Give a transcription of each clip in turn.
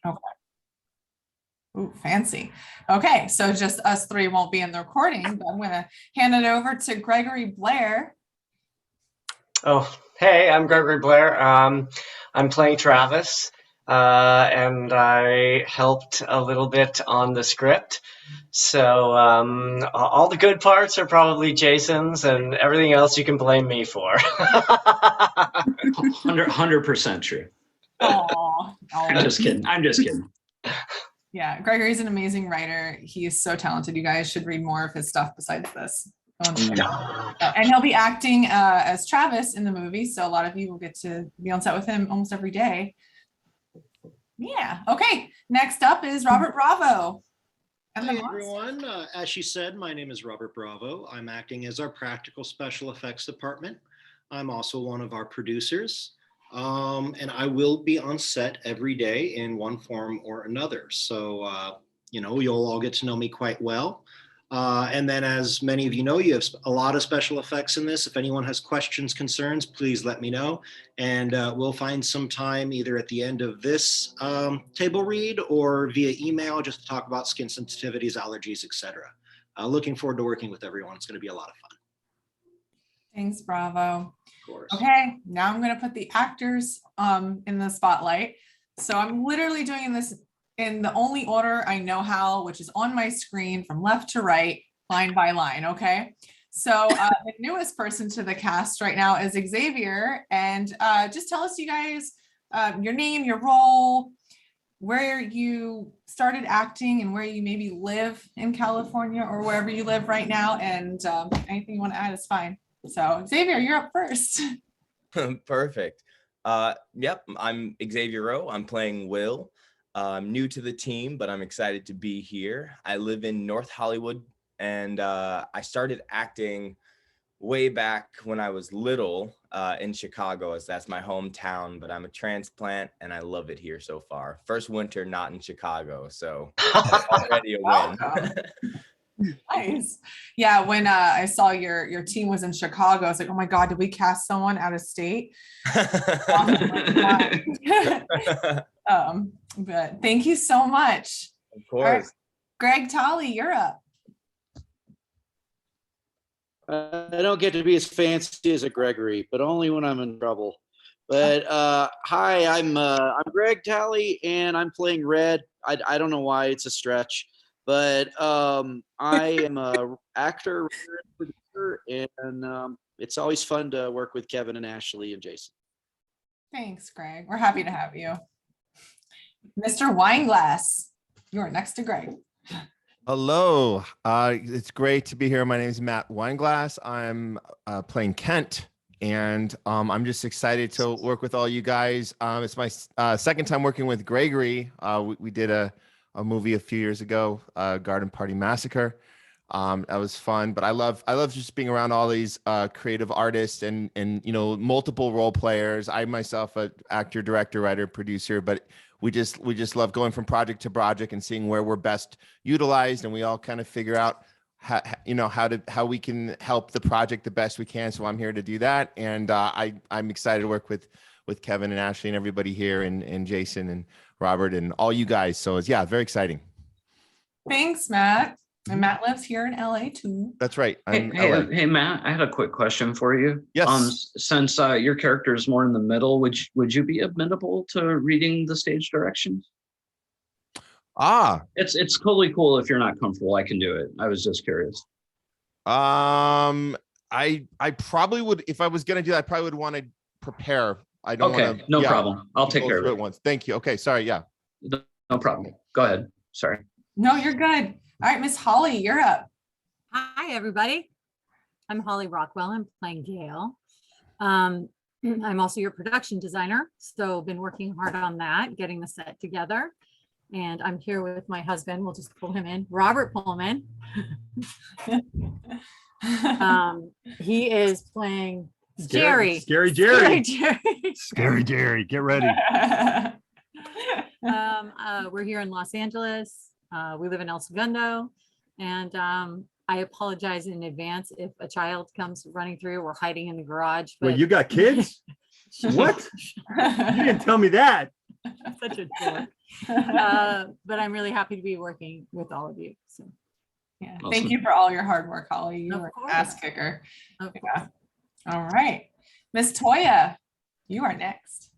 Okay. Ooh, fancy. Okay, so just us three won't be in the recording, but I'm gonna hand it over to Gregory Blair. Oh, hey, I'm Gregory Blair. I'm playing Travis, and I helped a little bit on the script. So all the good parts are probably Jason's, and everything else you can blame me for. 100% true. Oh, I'm just kidding. I'm just kidding. Yeah, Gregory's an amazing writer. He is so talented. You guys should read more of his stuff besides this. And he'll be acting as Travis in the movie, so a lot of you will get to be on set with him almost every day. Yeah. Okay. Next up is Robert Bravo. Hi, everyone. As she said, my name is Robert Bravo. I'm acting as our practical special effects department. I'm also one of our producers. And I will be on set every day in one form or another. So, you'll all get to know me quite well. And then, as many of you know, you have a lot of special effects in this. If anyone has questions, concerns, please let me know. And we'll find some time either at the end of this table read or via email just to talk about skin sensitivities, allergies, etc. Looking forward to working with everyone. It's going to be a lot of fun. Thanks, Bravo. Of course. Okay, now I'm going to put the actors in the spotlight. So I'm literally doing this in the only order I know how, which is on my screen from left to right, line by line, okay? So the newest person to the cast right now is Xavier, and just tell us, you guys, your name, your role, where you started acting and where you maybe live in California or wherever you live right now, and anything you want to add is fine. So Xavier, you're up first. Perfect. Yep, I'm Xavier Rowe. I'm playing Will. I'm new to the team, but I'm excited to be here. I live in North Hollywood, and I started acting way back when I was little in Chicago, as that's my hometown, but I'm a transplant and I love it here so far. First winter not in Chicago, so already a win. Nice. Yeah, when I saw your team was in Chicago, I was like, oh my God, did we cast someone out of state? But thank you so much. Of course. Right. Greg Tolley, you're up. I don't get to be as fancy as a Gregory, but only when I'm in trouble. But hi, I'm Greg Talley, and I'm playing Red. I don't know why, it's a stretch, but I am a actor, writer, and producer, and it's always fun to work with Kevin and Ashley and Jason. Thanks, Greg. We're happy to have you. Mr. Wineglass, you're next to Greg. Hello, it's great to be here. My name is Matt Wineglass. I'm playing Kent, and I'm just excited to work with all you guys. It's my second time working with Gregory. We did a movie a few years ago, Garden Party Massacre. That was fun, but I love just being around all these creative artists and multiple role players. I myself, an actor, director, writer, producer, but we just love going from project to project and seeing where we're best utilized, and we all kind of figure out how we can help the project the best we can. So I'm here to do that, and I'm excited to work with Kevin and Ashley and everybody here, and Jason and Robert and all you guys. So it's very exciting. Thanks, Matt. And Matt lives here in LA too. That's right. Hey, Matt, I had a quick question for you. Yes. Since your character is more in the middle, would you be amenable to reading the stage directions? It's totally cool if you're not comfortable. I can do it. I was just curious. I probably would, if I was gonna do that, I probably would want to prepare. I don't want to. No problem. I'll take care of it once. Thank you. Okay, sorry. Yeah. No problem. Go ahead. Sorry. No, you're good. All right, Miss Holly, you're up. Hi, everybody. I'm Holly Rockwell. I'm playing Gail. I'm also your production designer, so been working hard on that, getting the set together. And I'm here with my husband. We'll just pull him in, Robert Pullman. He is playing Jerry. Scary Jerry. Scary Jerry. Get ready. We're here in Los Angeles. We live in El Segundo, and I apologize in advance if a child comes running through or hiding in the garage. But Wait, you got kids? What? You didn't tell me that. such a dork. But I'm really happy to be working with all of you. So Yeah. Awesome. Thank you for all your hard work, Holly. You Of were an course. ass kicker. of Yeah. All right. Miss Toya, you are next.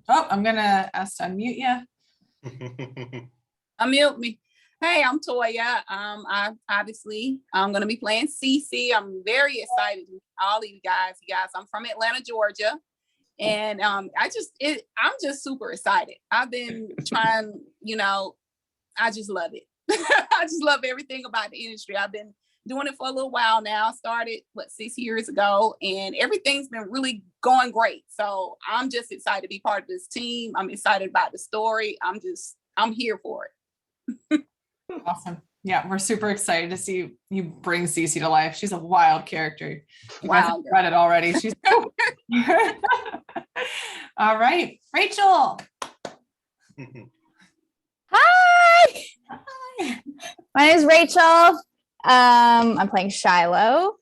Oh, I'm gonna ask to unmute you. Unmute me. Hey, I'm Toya. I'm gonna be playing Cece. I'm very excited. All of you guys. I'm from Atlanta, Georgia, and I'm just super excited. I've been trying. I just love it. I just love everything about the industry. I've been doing it for a little while now. Started 6 years ago, and everything's been really going great. So I'm just excited to be part of this team. I'm excited about the story. I'm here for it. Awesome. Yeah, we're super excited to see you bring Cece to life. She's a wild character. You guys have Wild. read it already. She's all right, Rachel. Hi. My name is Rachel. I'm playing Shiloh.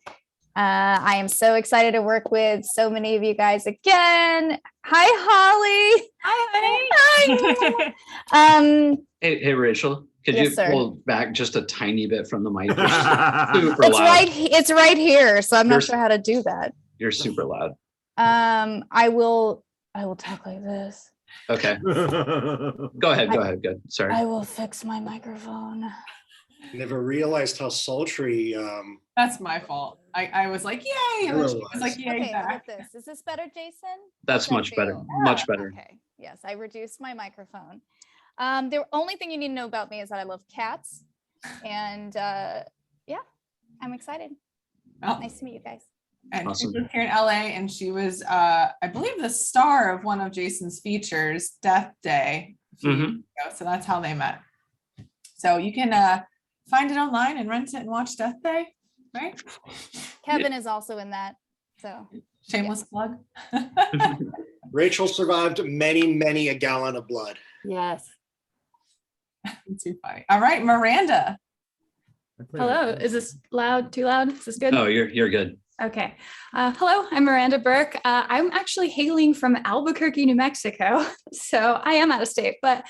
I am so excited to work with so many of you guys again. Hi, Holly. Hi, Hi. Hey, Rachel, could Yes, you sir. pull back just a tiny bit from the mic? You're super It's loud. it's right here, so I'm You're- not sure how to do that. You're super loud. I will talk like this. Okay. Go ahead. Good. Sorry. I will fix my microphone. Never realized how sultry. That's my fault. I was like, yay. And then she was like, yay. Okay, how back. about this? Is this better, Jason? That's Does that much better. feel- Much better. Okay. Yes, I reduced my microphone. The only thing you need to know about me is that I love cats. And yeah, I'm excited. Oh, Nice to meet you guys. and Awesome. she was here in LA, and she was, I believe, the star of one of Jason's features, Death Day. a few years ago. So that's how they met. So you can find it online and rent it and watch Death Day, right? Kevin is also in that. So Shameless plug. Rachel survived many a gallon of blood. Yes. Too funny. All right, Miranda. Hello, is this loud? Too loud? Is this good? Oh, you're good. Okay. Hello, I'm Miranda Burke. I'm actually hailing from Albuquerque, New Mexico. So I am out of state, but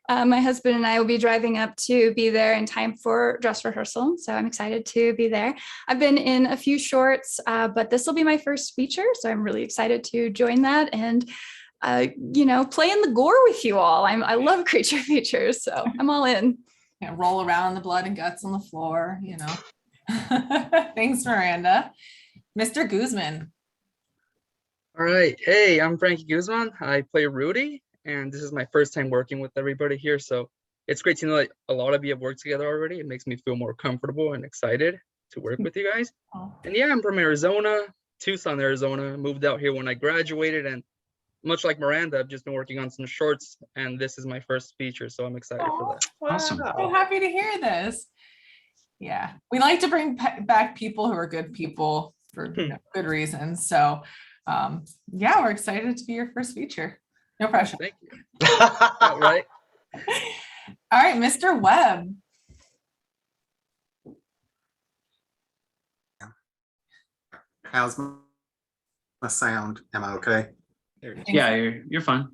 my husband and I will be driving up to be there in time for dress rehearsal. So I'm excited to be there. I've been in a few shorts, but this will be my first feature. So I'm really excited to join that and, play in the gore with you all. I love creature features, so I'm all in. Yeah, roll around in the blood and guts on the floor, Thanks, Miranda. Mr. Guzman. All right. Hey, I'm Frankie Guzman. I play Rudy, and this is my first time working with everybody here. So it's great to know that a lot of you have worked together already. It makes me feel more comfortable and excited to work with you guys. And yeah, I'm from Arizona, Tucson, Arizona. Moved out here when I graduated, and much like Miranda, I've just been working on some shorts, and this is my first feature, so I'm excited for that. Awesome. So happy to hear this. Yeah, we like to bring back people who are good people for good reasons. So yeah, we're excited to be your first feature. No pressure. Thank you. All right. All right, Mr. Webb. How's my sound? Am I okay? Yeah, you're fine.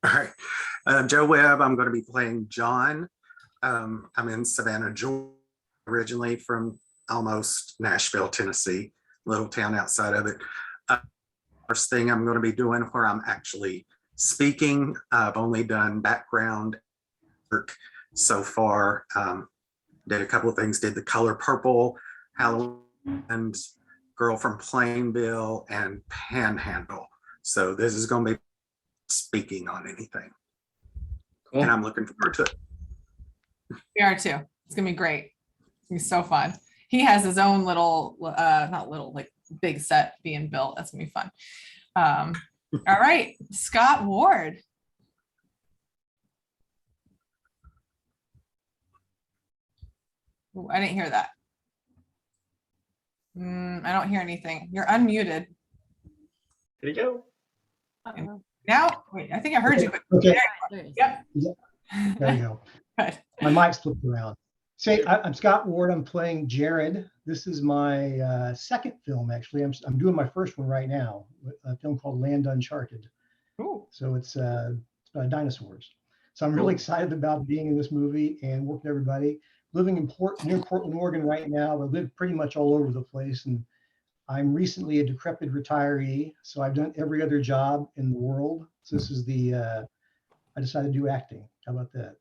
All right. Joe Webb, I'm going to be playing John. I'm in Savannah, Georgia, originally from almost Nashville, Tennessee, little town outside of it. First thing I'm going to be doing where I'm actually speaking, I've only done background work so far. Did a couple of things, did The Color Purple, Halloween, and Girl from Plainville, and Panhandle. So this is going to be speaking on anything. Cool. And I'm looking forward to it. We are too. It's gonna be great. It's gonna be so fun. He has his own little, not little, like big set being built. That's gonna be fun. All right, Scott Ward. Ooh, I didn't hear that. I don't hear anything. You're unmuted. There you go. Now, wait, I think I heard you. Okay. Yep. There you go. Good. My mic's flipped around. Say, I'm Scott Ward. I'm playing Jared. This is my second film, actually. I'm doing my first one right now, a film called Land Uncharted. Cool. So it's dinosaurs. So I'm really excited about being in this movie and working with everybody. Living in near Portland, Oregon right now. I live pretty much all over the place, and I'm recently a decrepit retiree. So I've done every other job in the world. So this is I decided to do acting. How about that?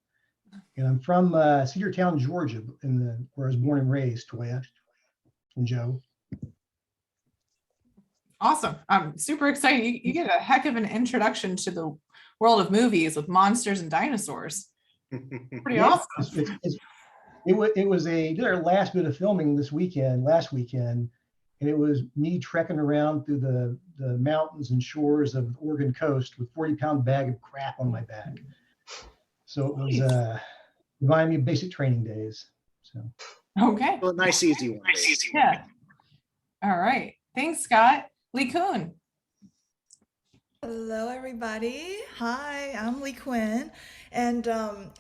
And I'm from Cedartown, Georgia, where I was born and raised, Toya and Joe. Awesome. I'm super excited. You get a heck of an introduction to the world of movies with monsters and dinosaurs. Pretty awesome. It was did our last bit of filming last weekend, and it was me trekking around through the mountains and shores of the Oregon coast with 40-pound bag of crap on my back. So it was reminded me of basic training days. So okay. Well, nice easy one. Yeah. All right. Thanks, Scott. Lee Kuhn. Hello, everybody. Hi, I'm Lee Quinn, and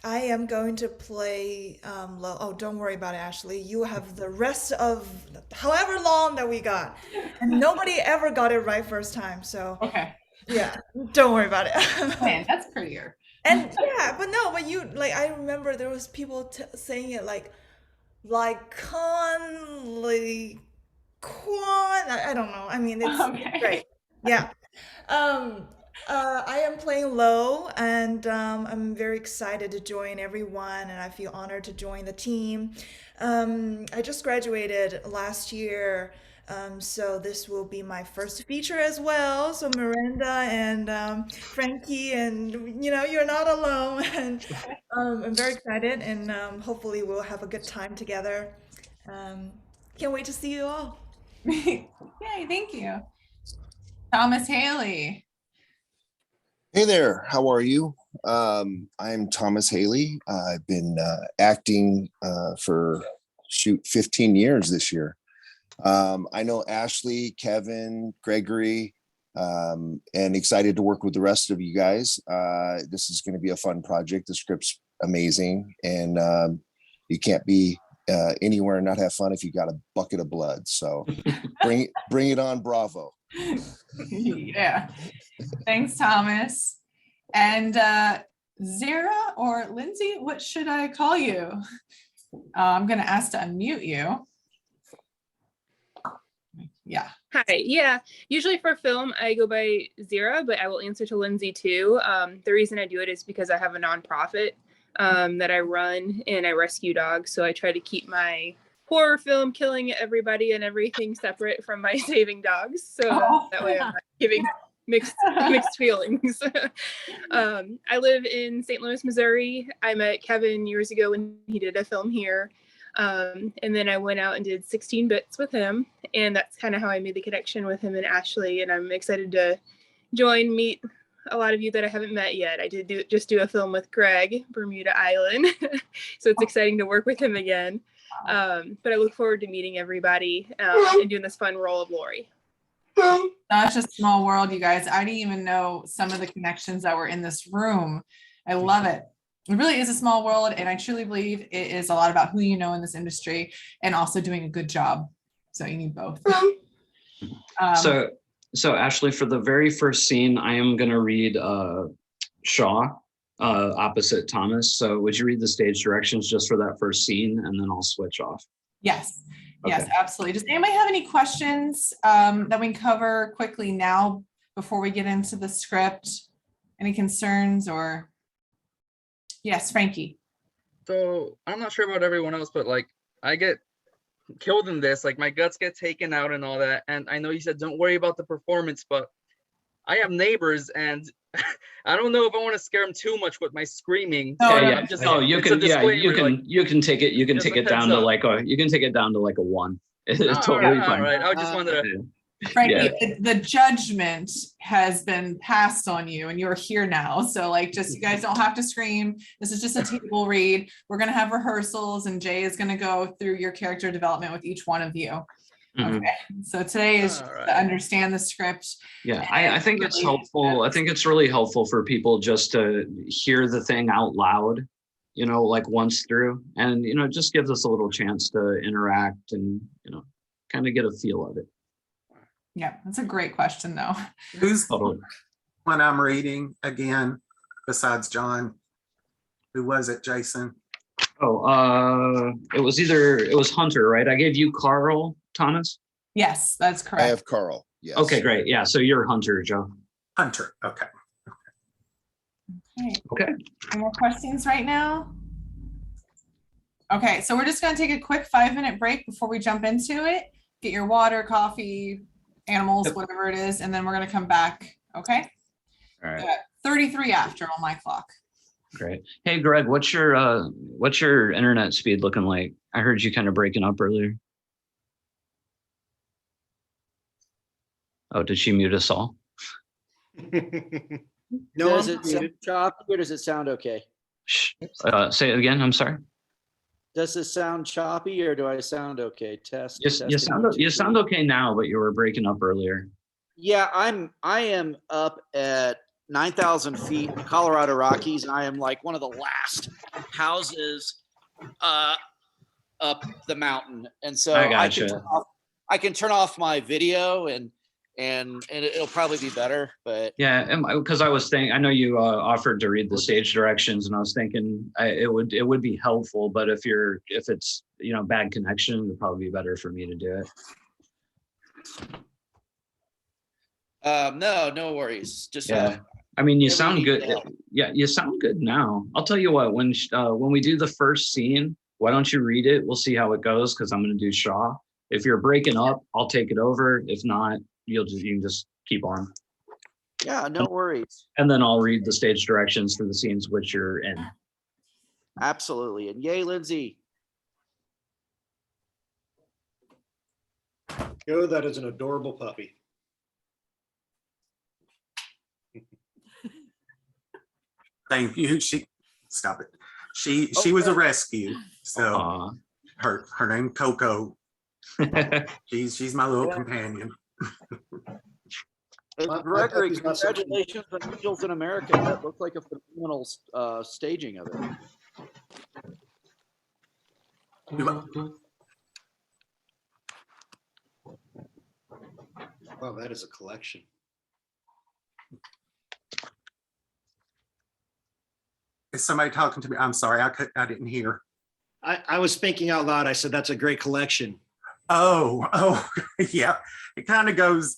I am going to play Lo. Oh, don't worry about it, Ashley. You have the rest of however long that we got, and nobody ever got it right first time. So okay, yeah, don't worry about it. Man, that's prettier. And yeah, but you like I remember there was people saying it like Quan. I don't know. I mean, it's great. Yeah. I am playing Lo, and I'm very excited to join everyone, and I feel honored to join the team. I just graduated last year, so this will be my first feature as well. So Miranda and Frankie, and you're not alone. And I'm very excited, and hopefully we'll have a good time together. Can't wait to see you all. Yay, thank you. Thomas Haley. Hey there, how are you? I'm Thomas Haley. I've been acting for 15 years this year. I know Ashley, Kevin, Gregory, and excited to work with the rest of you guys. This is going to be a fun project. The script's amazing, and you can't be anywhere and not have fun if you got a bucket of blood. So bring it on, bravo. Yeah. Thanks, Thomas. And Zara or Lindsay, what should I call you? I'm going to ask to unmute you. Yeah. Hi. Yeah. Usually for film, I go by Zara, but I will answer to Lindsay too. The reason I do it is because I have a nonprofit that I run, and I rescue dogs. So I try to keep my horror film killing everybody and everything separate from my saving dogs. So that way I'm not giving mixed feelings. I live in St. Louis, Missouri. I met Kevin years ago when he did a film here. And then I went out and did 16 bits with him. And that's kind of how I made the connection with him and Ashley. And I'm excited to meet a lot of you that I haven't met yet. I did just do a film with Greg, Bermuda Island. So it's exciting to work with him again. But I look forward to meeting everybody and doing this fun role of Lori. Such a small world, you guys. I didn't even know some of the connections that were in this room. I love it. It really is a small world, and I truly believe it is a lot about who you know in this industry and also doing a good job. So you need both. So Ashley, for the very first scene, I am going to read Shaw opposite Thomas. So would you read the stage directions just for that first scene, and then I'll switch off? Yes. Okay. Yes, absolutely. Does anybody have any questions that we can cover quickly now before we get into the script? Any concerns or? Yes, Frankie. So I'm not sure about everyone else, but like I get killed in this, like my guts get taken out and all that. And I know you said don't worry about the performance, but I have neighbors, and I don't know if I want to scare them too much with my screaming. Oh, So yeah. I'm just, You it's a can disclaimer, you can take it just a down heads to up. like a 1. It's all totally right, fine. all right. I just wanted to. Frankie, the judgment has been passed on you, and you're here now. So like, just you guys don't have to scream. This is just a table read. We're going to have rehearsals, and Jay is going to go through your character development with each one of you. Mhm. Okay. So today is to understand the script. Yeah, I think it's helpful. I think it's really helpful for people just to hear the thing out loud, like once through, and, it just gives us a little chance to interact and, kind of get a feel of it. Yeah, that's a great question though. Who's Totally. one I'm reading again besides John? Who was it, Jason? Oh, it was Hunter, right? I gave you Carl, Thomas. Yes, that's I correct. have Carl. Yes. Okay, great. Yeah, so you're Hunter, Joe. Hunter. Okay. Okay. Any more questions right now? Okay, so we're just gonna take a quick 5-minute break before we jump into it. Get your water, coffee, animals, whatever it is, and then we're gonna come back. Okay. All right. 33 after on my clock. Great. Hey, Greg, what's your internet speed looking like? I heard you kind of breaking up earlier. Oh, did she mute us all? No, Does I'm it sound choppy or does it sound okay? Say it again. I'm sorry. Does it sound choppy or do I sound okay? Test. You testing, sound 1, 2, you sound 3. okay now, but you were breaking up earlier. Yeah, I am up at 9,000 feet in the Colorado Rockies. I am like one of the last houses up the mountain, and so I gotcha. I can turn off my video and it'll probably be better. But Yeah, because I was thinking, I know you offered to read the stage directions, and I was thinking it would be helpful. But if it's bad connection, it'd probably be better for me to do it. No worries. Just Yeah. I mean, you sound need good. help. Yeah, you sound good now. I'll tell you what, when we do the first scene, why don't you read it? We'll see how it goes, because I'm going to do Shaw. If you're breaking up, I'll take it over. If not, you can just keep on. Yeah, no worries. And then I'll read the stage directions for the scenes which you're in. Absolutely. And yay, Lindsay. Joe, that is an adorable puppy. Thank you. Stop it. She was a rescue. So her name Coco. She's my little companion. Gregory, congratulations on Angels in America. That looks like a phenomenal staging of it. Wow, that is a collection. Is somebody talking to me? I'm sorry, I didn't hear. I was thinking out loud. I said that's a great collection. Oh, yeah. It kind of goes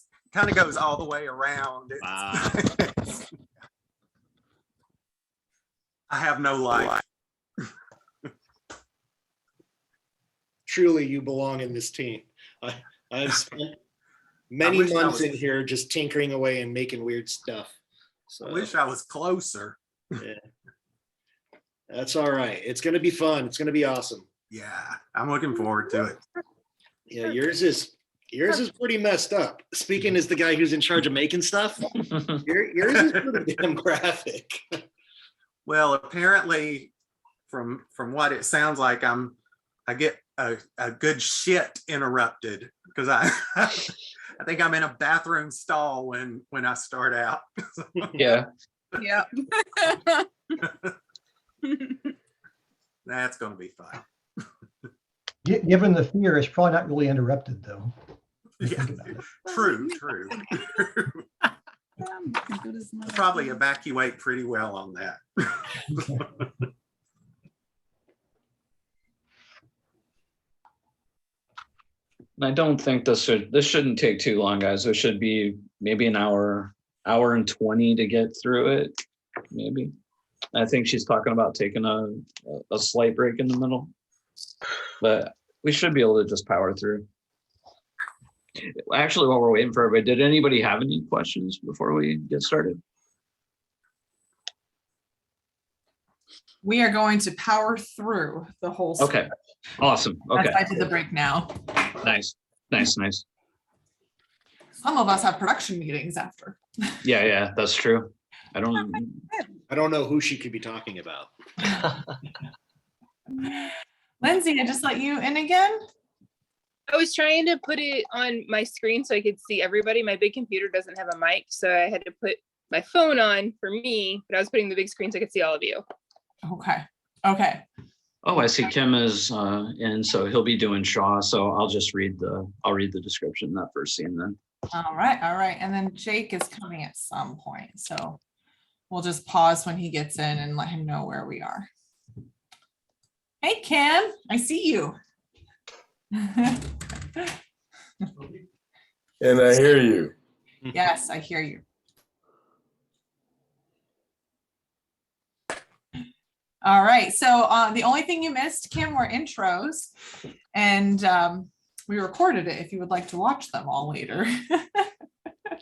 all the way around. I have no life. Truly, you belong in this team. I've spent many months in here just tinkering away and making weird stuff. So I wish I was closer. Yeah. That's all right. It's going to be fun. It's going to be awesome. Yeah, I'm looking forward to it. Yeah, yours is pretty messed up. Speaking as the guy who's in charge of making stuff, yours is pretty damn graphic. Well, apparently, from what it sounds like, I get a good shit interrupted because I think I'm in a bathroom stall when I start out. Yeah. Yeah. That's going to be fun. Given the fear, it's probably not really interrupted, though. Yeah, true. Probably evacuate pretty well on that. I don't think this shouldn't take too long, guys. It should be maybe an hour and 20 to get through it, maybe. I think she's talking about taking a slight break in the middle, but we should be able to just power through. Actually, while we're waiting for everybody, did anybody have any questions before we get started? We are going to power through the whole. Okay, awesome. Okay. I did the break now. Nice. Some of us have production meetings after. Yeah, that's true. I don't know who she could be talking about. Lindsay, I just let you in again. I was trying to put it on my screen so I could see everybody. My big computer doesn't have a mic, so I had to put my phone on for me, but I was putting the big screen so I could see all of you. Okay. Oh, I see Kim is in, so he'll be doing Shaw. So I'll read the description in that first scene then. All right. And then Jake is coming at some point, so we'll just pause when he gets in and let him know where we are. Hey, Kim, I see you. And I hear you. Yes, I hear you. All right, so the only thing you missed, Kim, were intros, and we recorded it if you would like to watch them all later.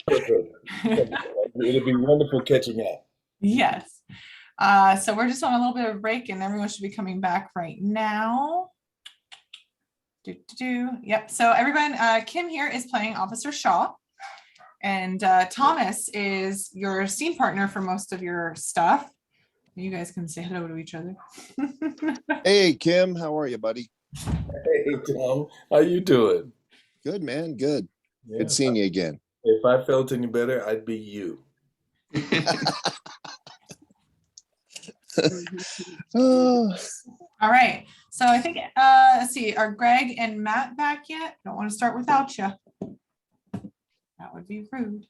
Perfect. It'll be wonderful catching up. Yes. So we're just on a little bit of a break, and everyone should be coming back right now. Yep. So everyone, Kim here is playing Officer Shaw, and Thomas is your scene partner for most of your stuff. You guys can say hello to each other. Hey, Kim, how are you, buddy? Hey, Tom, how you doing? Good, man. Good. Yeah. Good seeing you again. If I felt any better, I'd be you. Oh. All right. So I think, let's see, are Greg and Matt back yet? Don't want to start without you. That would be rude.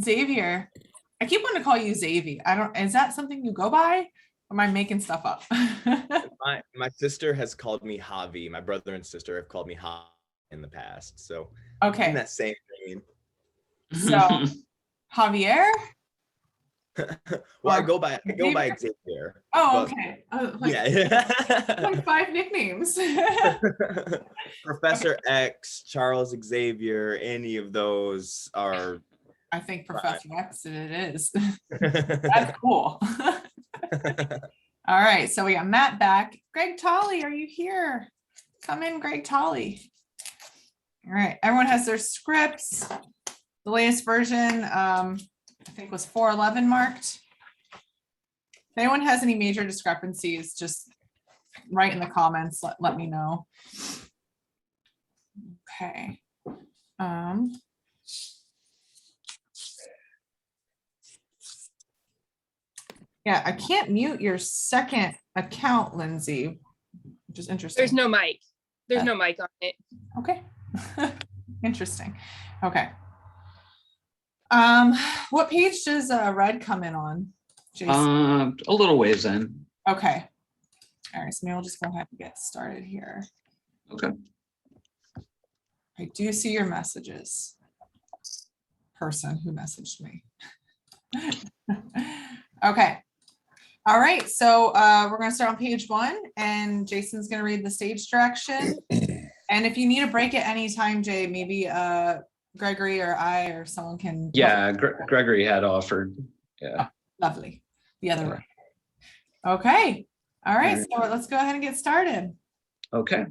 Xavier, I keep wanting to call you Xavier. Is that something you go by? Or am I making stuff up? my sister has called me Javi. My brother and sister have called me Javi in the past. So okay. In that same vein. So Javier? Well, I go by Xavier. Oh, okay. Yeah. Like 5 nicknames. Professor X, Charles Xavier, any of those are. I think Professor X it is. That's cool. All right, so we got Matt back. Greg Tolley, are you here? Come in, Greg Tolley. All right, everyone has their scripts. The latest version, I think was 4.11 marked. If anyone has any major discrepancies, just write in the comments, let me know. Okay. Yeah, I can't mute your second account, Lindsay, which is interesting. There's no mic. There's no mic on it. Okay. Interesting. Okay. What page does Red come in on, Jason? A little ways in. Okay. All right, so maybe we'll just go ahead and get started here. Okay. I do see your messages. Person who messaged me. Okay. All right, so we're going to start on page 1, and Jason's going to read the stage direction. And if you need a break at any time, Jay, maybe Gregory or I or someone can. Yeah, Gregory had offered. Yeah. Oh, lovely. The other way. Okay. All right, so let's go ahead and get started. Okay.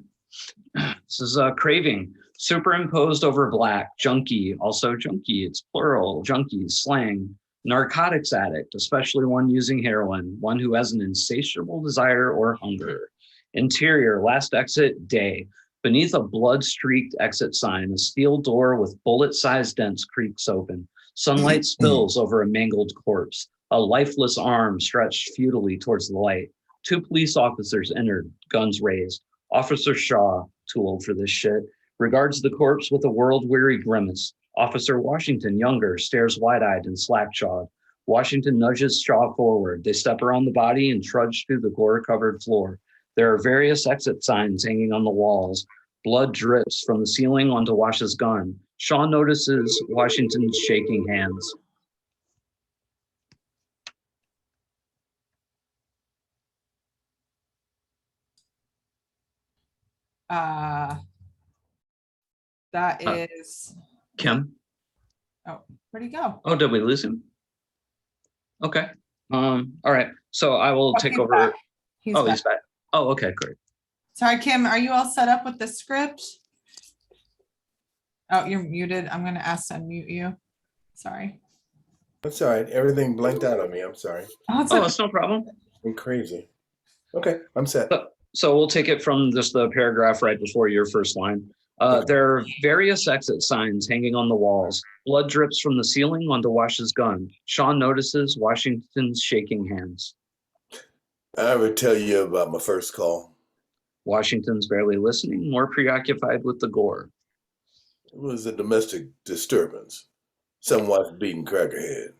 This is Craving. Superimposed over black. Junkie, also junkie. It's plural. Junkies, slang. Narcotics addict, especially one using heroin. One who has an insatiable desire or hunger. Interior, last exit, day. Beneath a blood-streaked exit sign, a steel door with bullet-sized dents creaks open. Sunlight spills over a mangled corpse. A lifeless arm stretched futilely towards the light. 2 police officers entered, guns raised. Officer Shaw, too old for this shit, regards the corpse with a world-weary grimace. Officer Washington, younger, stares wide-eyed and slack-jawed. Washington nudges Shaw forward. They step around the body and trudge through the gore-covered floor. There are various exit signs hanging on the walls. Blood drips from the ceiling onto Wash's gun. Shaw notices Washington's shaking hands. That is Kim? Oh, where'd he go? Oh, did we lose him? Okay. All right. So I will take over. Back. He's back. Oh, okay, great. Sorry, Kim, are you all set up with the script? Oh, you're muted. I'm going to ask to unmute you. Sorry. That's all right. Everything blanked out on me. I'm sorry. Oh, it's no problem. I'm crazy. Okay, I'm set. So we'll take it from just the paragraph right before your first line. There are various exit signs hanging on the walls. Blood drips from the ceiling onto Wash's gun. Sean notices Washington's shaking hands. I would tell you about my first call. Washington's barely listening, more preoccupied with the gore. It was a domestic disturbance. Some wife beating Crackerhead.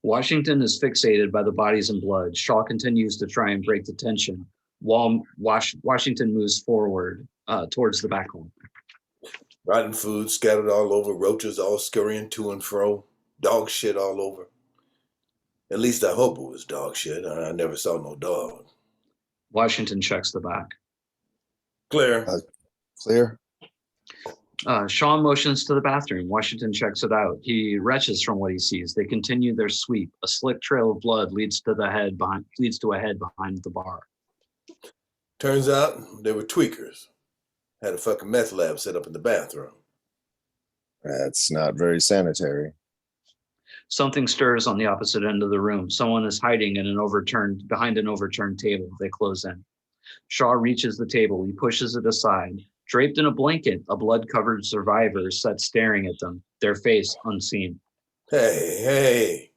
Washington is fixated by the bodies and blood. Shaw continues to try and break the tension while Washington moves forward towards the back home. Rotten food scattered all over, roaches all scurrying to and fro, dog shit all over. At least I hope it was dog shit. I never saw no dog. Washington checks the back. Clear. Clear. Shaw motions to the bathroom. Washington checks it out. He retches from what he sees. They continue their sweep. A slick trail of blood leads to a head behind the bar. Turns out they were tweakers. Had a fucking meth lab set up in the bathroom. That's not very sanitary. Something stirs on the opposite end of the room. Someone is hiding behind an overturned table. They close in. Shaw reaches the table. He pushes it aside. Draped in a blanket, a blood-covered survivor sat staring at them, their face unseen. Hey.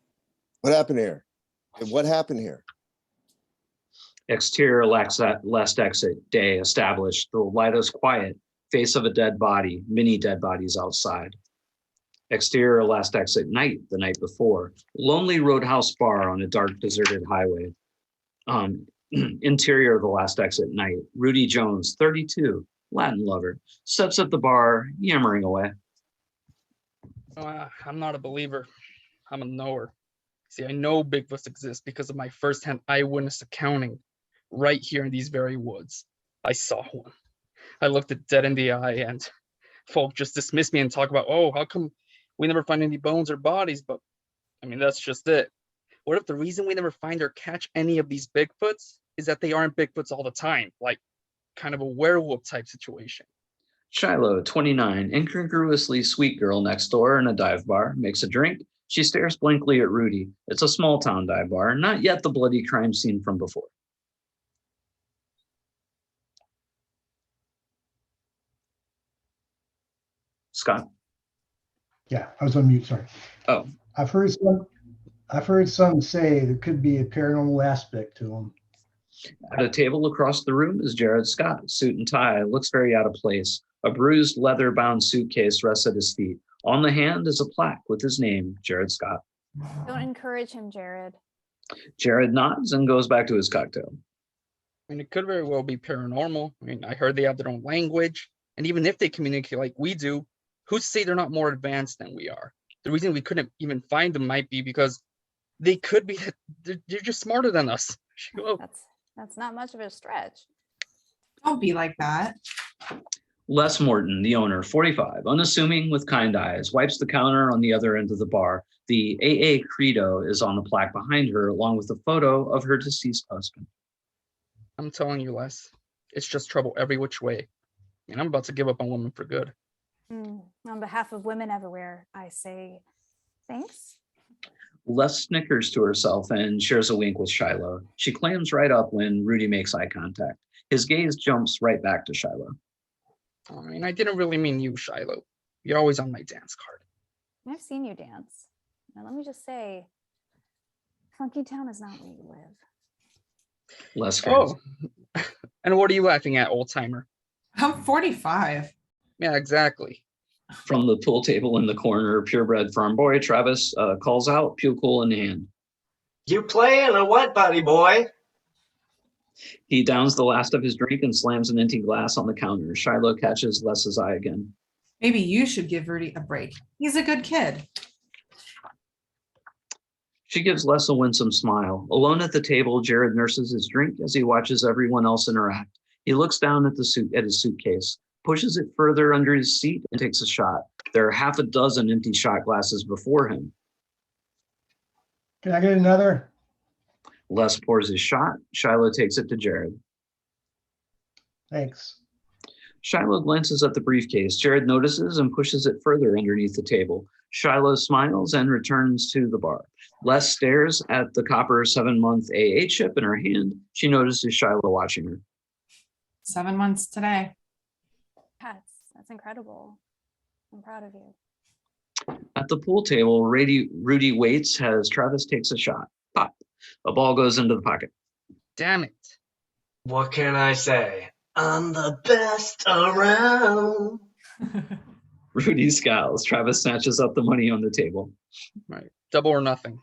What happened here? What happened here? Exterior last exit, day established. The lighthouse quiet, face of a dead body, many dead bodies outside. Exterior last exit, night, the night before. Lonely roadhouse bar on a dark, deserted highway. Interior of the last exit, night. Rudy Jones, 32, Latin lover, steps at the bar, yammering away. I'm not a believer. I'm a knower. See, I know Bigfoots exist because of my firsthand eyewitness accounting right here in these very woods. I saw one. I looked it dead in the eye, and folk just dismiss me and talk about, oh, how come we never find any bones or bodies? But I mean, that's just it. What if the reason we never find or catch any of these Bigfoots is that they aren't Bigfoots all the time, like kind of a werewolf type situation? Shiloh, 29, incongruously sweet girl next door in a dive bar, makes a drink. She stares blankly at Rudy. It's a small town dive bar, not yet the bloody crime scene from before. Scott? Yeah, I was on mute, sorry. Oh. I've heard some say there could be a paranormal aspect to them. At a table across the room is Jared Scott, suit and tie, looks very out of place. A bruised leather-bound suitcase rests at his feet. On the hand is a plaque with his name, Jared Scott. Don't encourage him, Jared. Jared nods and goes back to his cocktail. I mean, it could very well be paranormal. I mean, I heard they have their own language. And even if they communicate like we do, who's to say they're not more advanced than we are? The reason we couldn't even find them might be because they could be, they're just smarter than us. That's not much of a stretch. Don't be like that. Les Morton, the owner, 45, unassuming with kind eyes, wipes the counter on the other end of the bar. The AA credo is on the plaque behind her, along with a photo of her deceased husband. I'm telling you, Les, it's just trouble every which way. And I'm about to give up on women for good. On behalf of women everywhere, I say thanks. Les snickers to herself and shares a wink with Shiloh. She clams right up when Rudy makes eye contact. His gaze jumps right back to Shiloh. I mean, I didn't really mean you, Shiloh. You're always on my dance card. I've seen you dance. Now let me just say, Funky Town is not where you live. Les Oh, and what are you laughing at, old timer? I'm 45. Yeah, exactly. From the pool table in the corner, purebred farm boy Travis calls out, pupil in hand. You playing or what, buddy boy? He downs the last of his drink and slams an empty glass on the counter. Shiloh catches Les's eye again. Maybe you should give Rudy a break. He's a good kid. She gives Les a winsome smile. Alone at the table, Jared nurses his drink as he watches everyone else interact. He looks down at his suitcase, pushes it further under his seat, and takes a shot. There are half a dozen empty shot glasses before him. Can I get another? Les pours his shot. Shiloh takes it to Jared. Thanks. Shiloh glances at the briefcase. Jared notices and pushes it further underneath the table. Shiloh smiles and returns to the bar. Les stares at the copper 7-month AA chip in her hand. She notices Shiloh watching her. 7 months today. That's incredible. I'm proud of you. At the pool table, Rudy waits as Travis takes a shot. Pop. A ball goes into the pocket. Damn it. What can I say? I'm the best around. Rudy scowls. Travis snatches up the money on the table. Right. Double or nothing.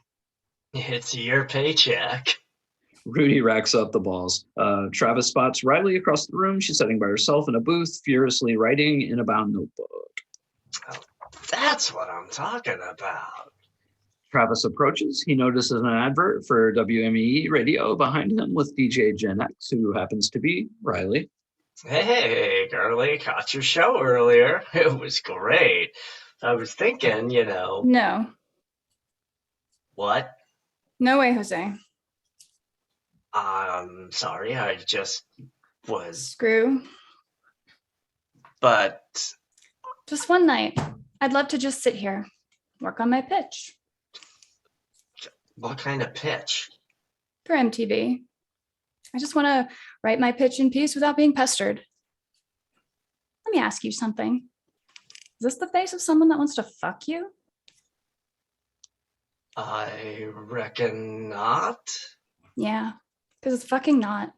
It's your paycheck. Rudy racks up the balls. Travis spots Riley across the room. She's sitting by herself in a booth, furiously writing in a bound notebook. Oh, that's what I'm talking about. Travis approaches. He notices an advert for WME radio behind him with DJ Gen X, who happens to be Riley. Hey, girlie, caught your show earlier. It was great. I was thinking, No. What? No way, Jose. I'm sorry, I just was. Screw. But. Just one night. I'd love to just sit here, work on my pitch. What kind of pitch? For MTV. I just want to write my pitch in peace without being pestered. Let me ask you something. Is this the face of someone that wants to fuck you? I reckon not. Yeah, because it's fucking not.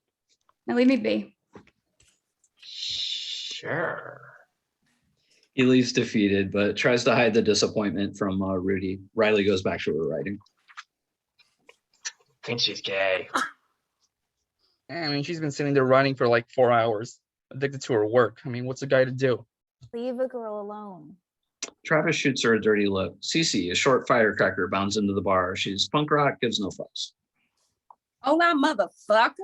Now leave me be. Sure. He leaves defeated, but tries to hide the disappointment from Rudy. Riley goes back to her writing. Think she's gay. I mean, she's been sitting there writing for like 4 hours, addicted to her work. I mean, what's a guy to do? Leave a girl alone. Travis shoots her a dirty look. Cece, a short firecracker, bounds into the bar. She's punk rock, gives no fucks. Hola, motherfuckers.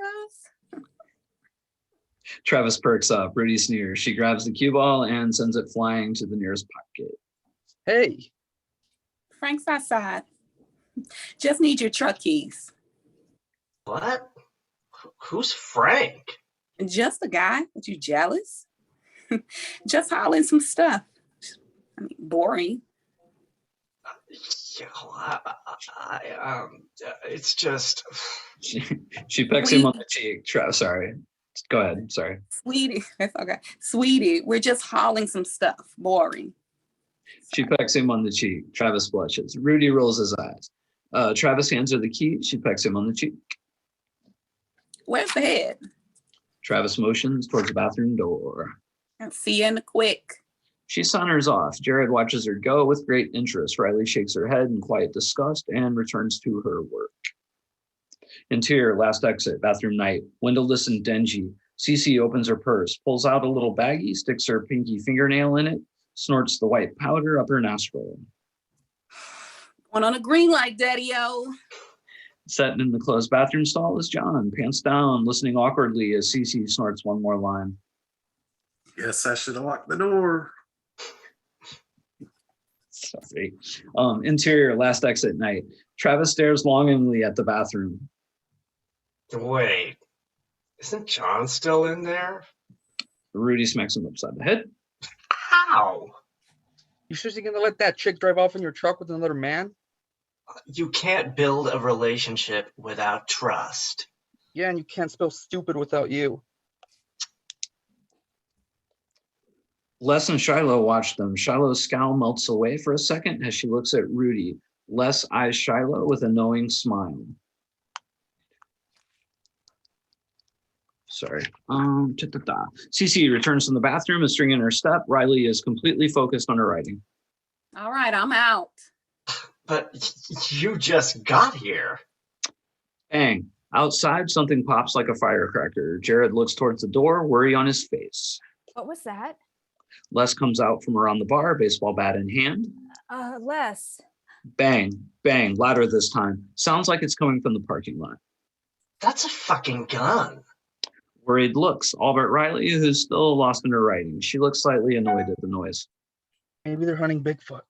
Travis perks up. Rudy sneers. She grabs the cue ball and sends it flying to the nearest pocket. Hey. Frank's outside. Just need your truck keys. What? Who's Frank? Just a guy. Are you jealous? Just hauling some stuff. I mean, boring. It's just. She pecks him on the cheek. Sorry. Go ahead. Sorry. Sweetie, that's okay. Sweetie, we're just hauling some stuff. Boring. She pecks him on the cheek. Travis blushes. Rudy rolls his eyes. Travis hands her the key. She pecks him on the cheek. Where's the head? Travis motions towards the bathroom door. I'll see you in the quick. She saunters off. Jared watches her go with great interest. Riley shakes her head in quiet disgust and returns to her work. Interior, last exit, bathroom night. Windowless and dingy. Cece opens her purse, pulls out a little baggie, sticks her pinky fingernail in it, snorts the white powder up her nostril. Going on a green light, Daddy-o. Sitting in the closed bathroom stall is John, pants down, listening awkwardly as Cece snorts one more line. Guess I should have locked the door. Sorry. Interior, last exit night. Travis stares longingly at the bathroom. Wait, isn't John still in there? Rudy smacks him upside the head. How? You seriously gonna let that chick drive off in your truck with another man? You can't build a relationship without trust. Yeah, and you can't spell stupid without you. Les and Shiloh watch them. Shiloh's scowl melts away for a second as she looks at Rudy. Les eyes Shiloh with a knowing smile. Sorry. Cece returns from the bathroom, a string in her step. Riley is completely focused on her writing. All right, I'm out. But you just got here. Bang. Outside, something pops like a firecracker. Jared looks towards the door, worry on his face. What was that? Les comes out from around the bar, baseball bat in hand. Les. Bang, bang, louder this time. Sounds like it's coming from the parking lot. That's a fucking gun. Worried looks, all but Riley, who's still lost in her writing. She looks slightly annoyed at the noise. Maybe they're hunting Bigfoot.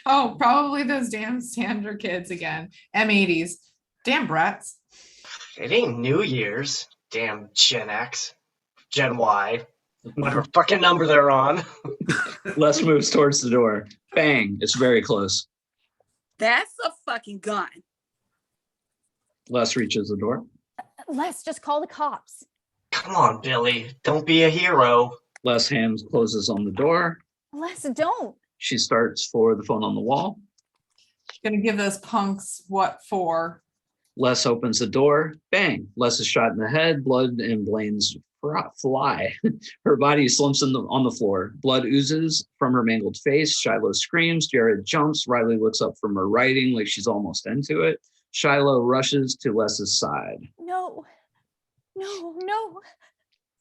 Oh, probably those damn Sandra kids again. M80s. Damn brats. It ain't New Year's. Damn Gen X. Gen Y. Whatever fucking number they're on. Les moves towards the door. Bang, it's very close. That's a fucking gun. Les reaches the door. Les, just call the cops. Come on, Billy. Don't be a hero. Les' hand closes on the door. Les, don't. She starts for the phone on the wall. Gonna give those punks what for? Les opens the door. Bang! Les is shot in the head. Blood and blains fly. Her body slumps on the floor. Blood oozes from her mangled face. Shiloh screams. Jared jumps. Riley looks up from her writing like she's almost into it. Shiloh rushes to Les's side. No, no.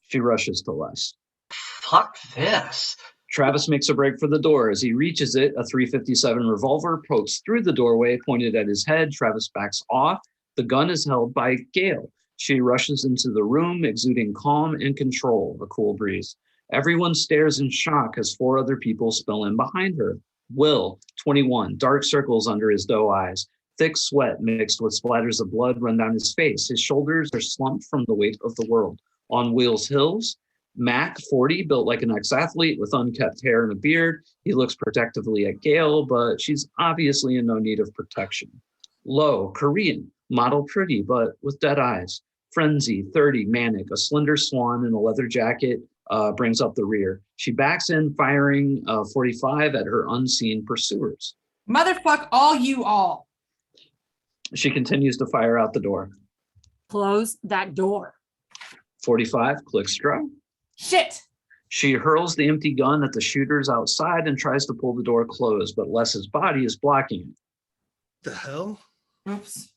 She rushes to Les. Fuck this. Travis makes a break for the door. As he reaches it, a .357 revolver pokes through the doorway, pointed at his head. Travis backs off. The gun is held by Gail. She rushes into the room, exuding calm and control, a cool breeze. Everyone stares in shock as 4 other people spill in behind her. Will, 21, dark circles under his doe eyes. Thick sweat mixed with splatters of blood run down his face. His shoulders are slumped from the weight of the world. On Will's hills, Mac, 40, built like an ex-athlete with unkept hair and a beard. He looks protectively at Gail, but she's obviously in no need of protection. Low, Korean, model pretty, but with dead eyes. Frenzy, 30, manic, a slender swan in a leather jacket brings up the rear. She backs in, firing 45 at her unseen pursuers. Motherfuck all you all. She continues to fire out the door. Close that door. 45, click straw. Shit. She hurls the empty gun at the shooters outside and tries to pull the door closed, but Les's body is blocking it. The hell? Oops.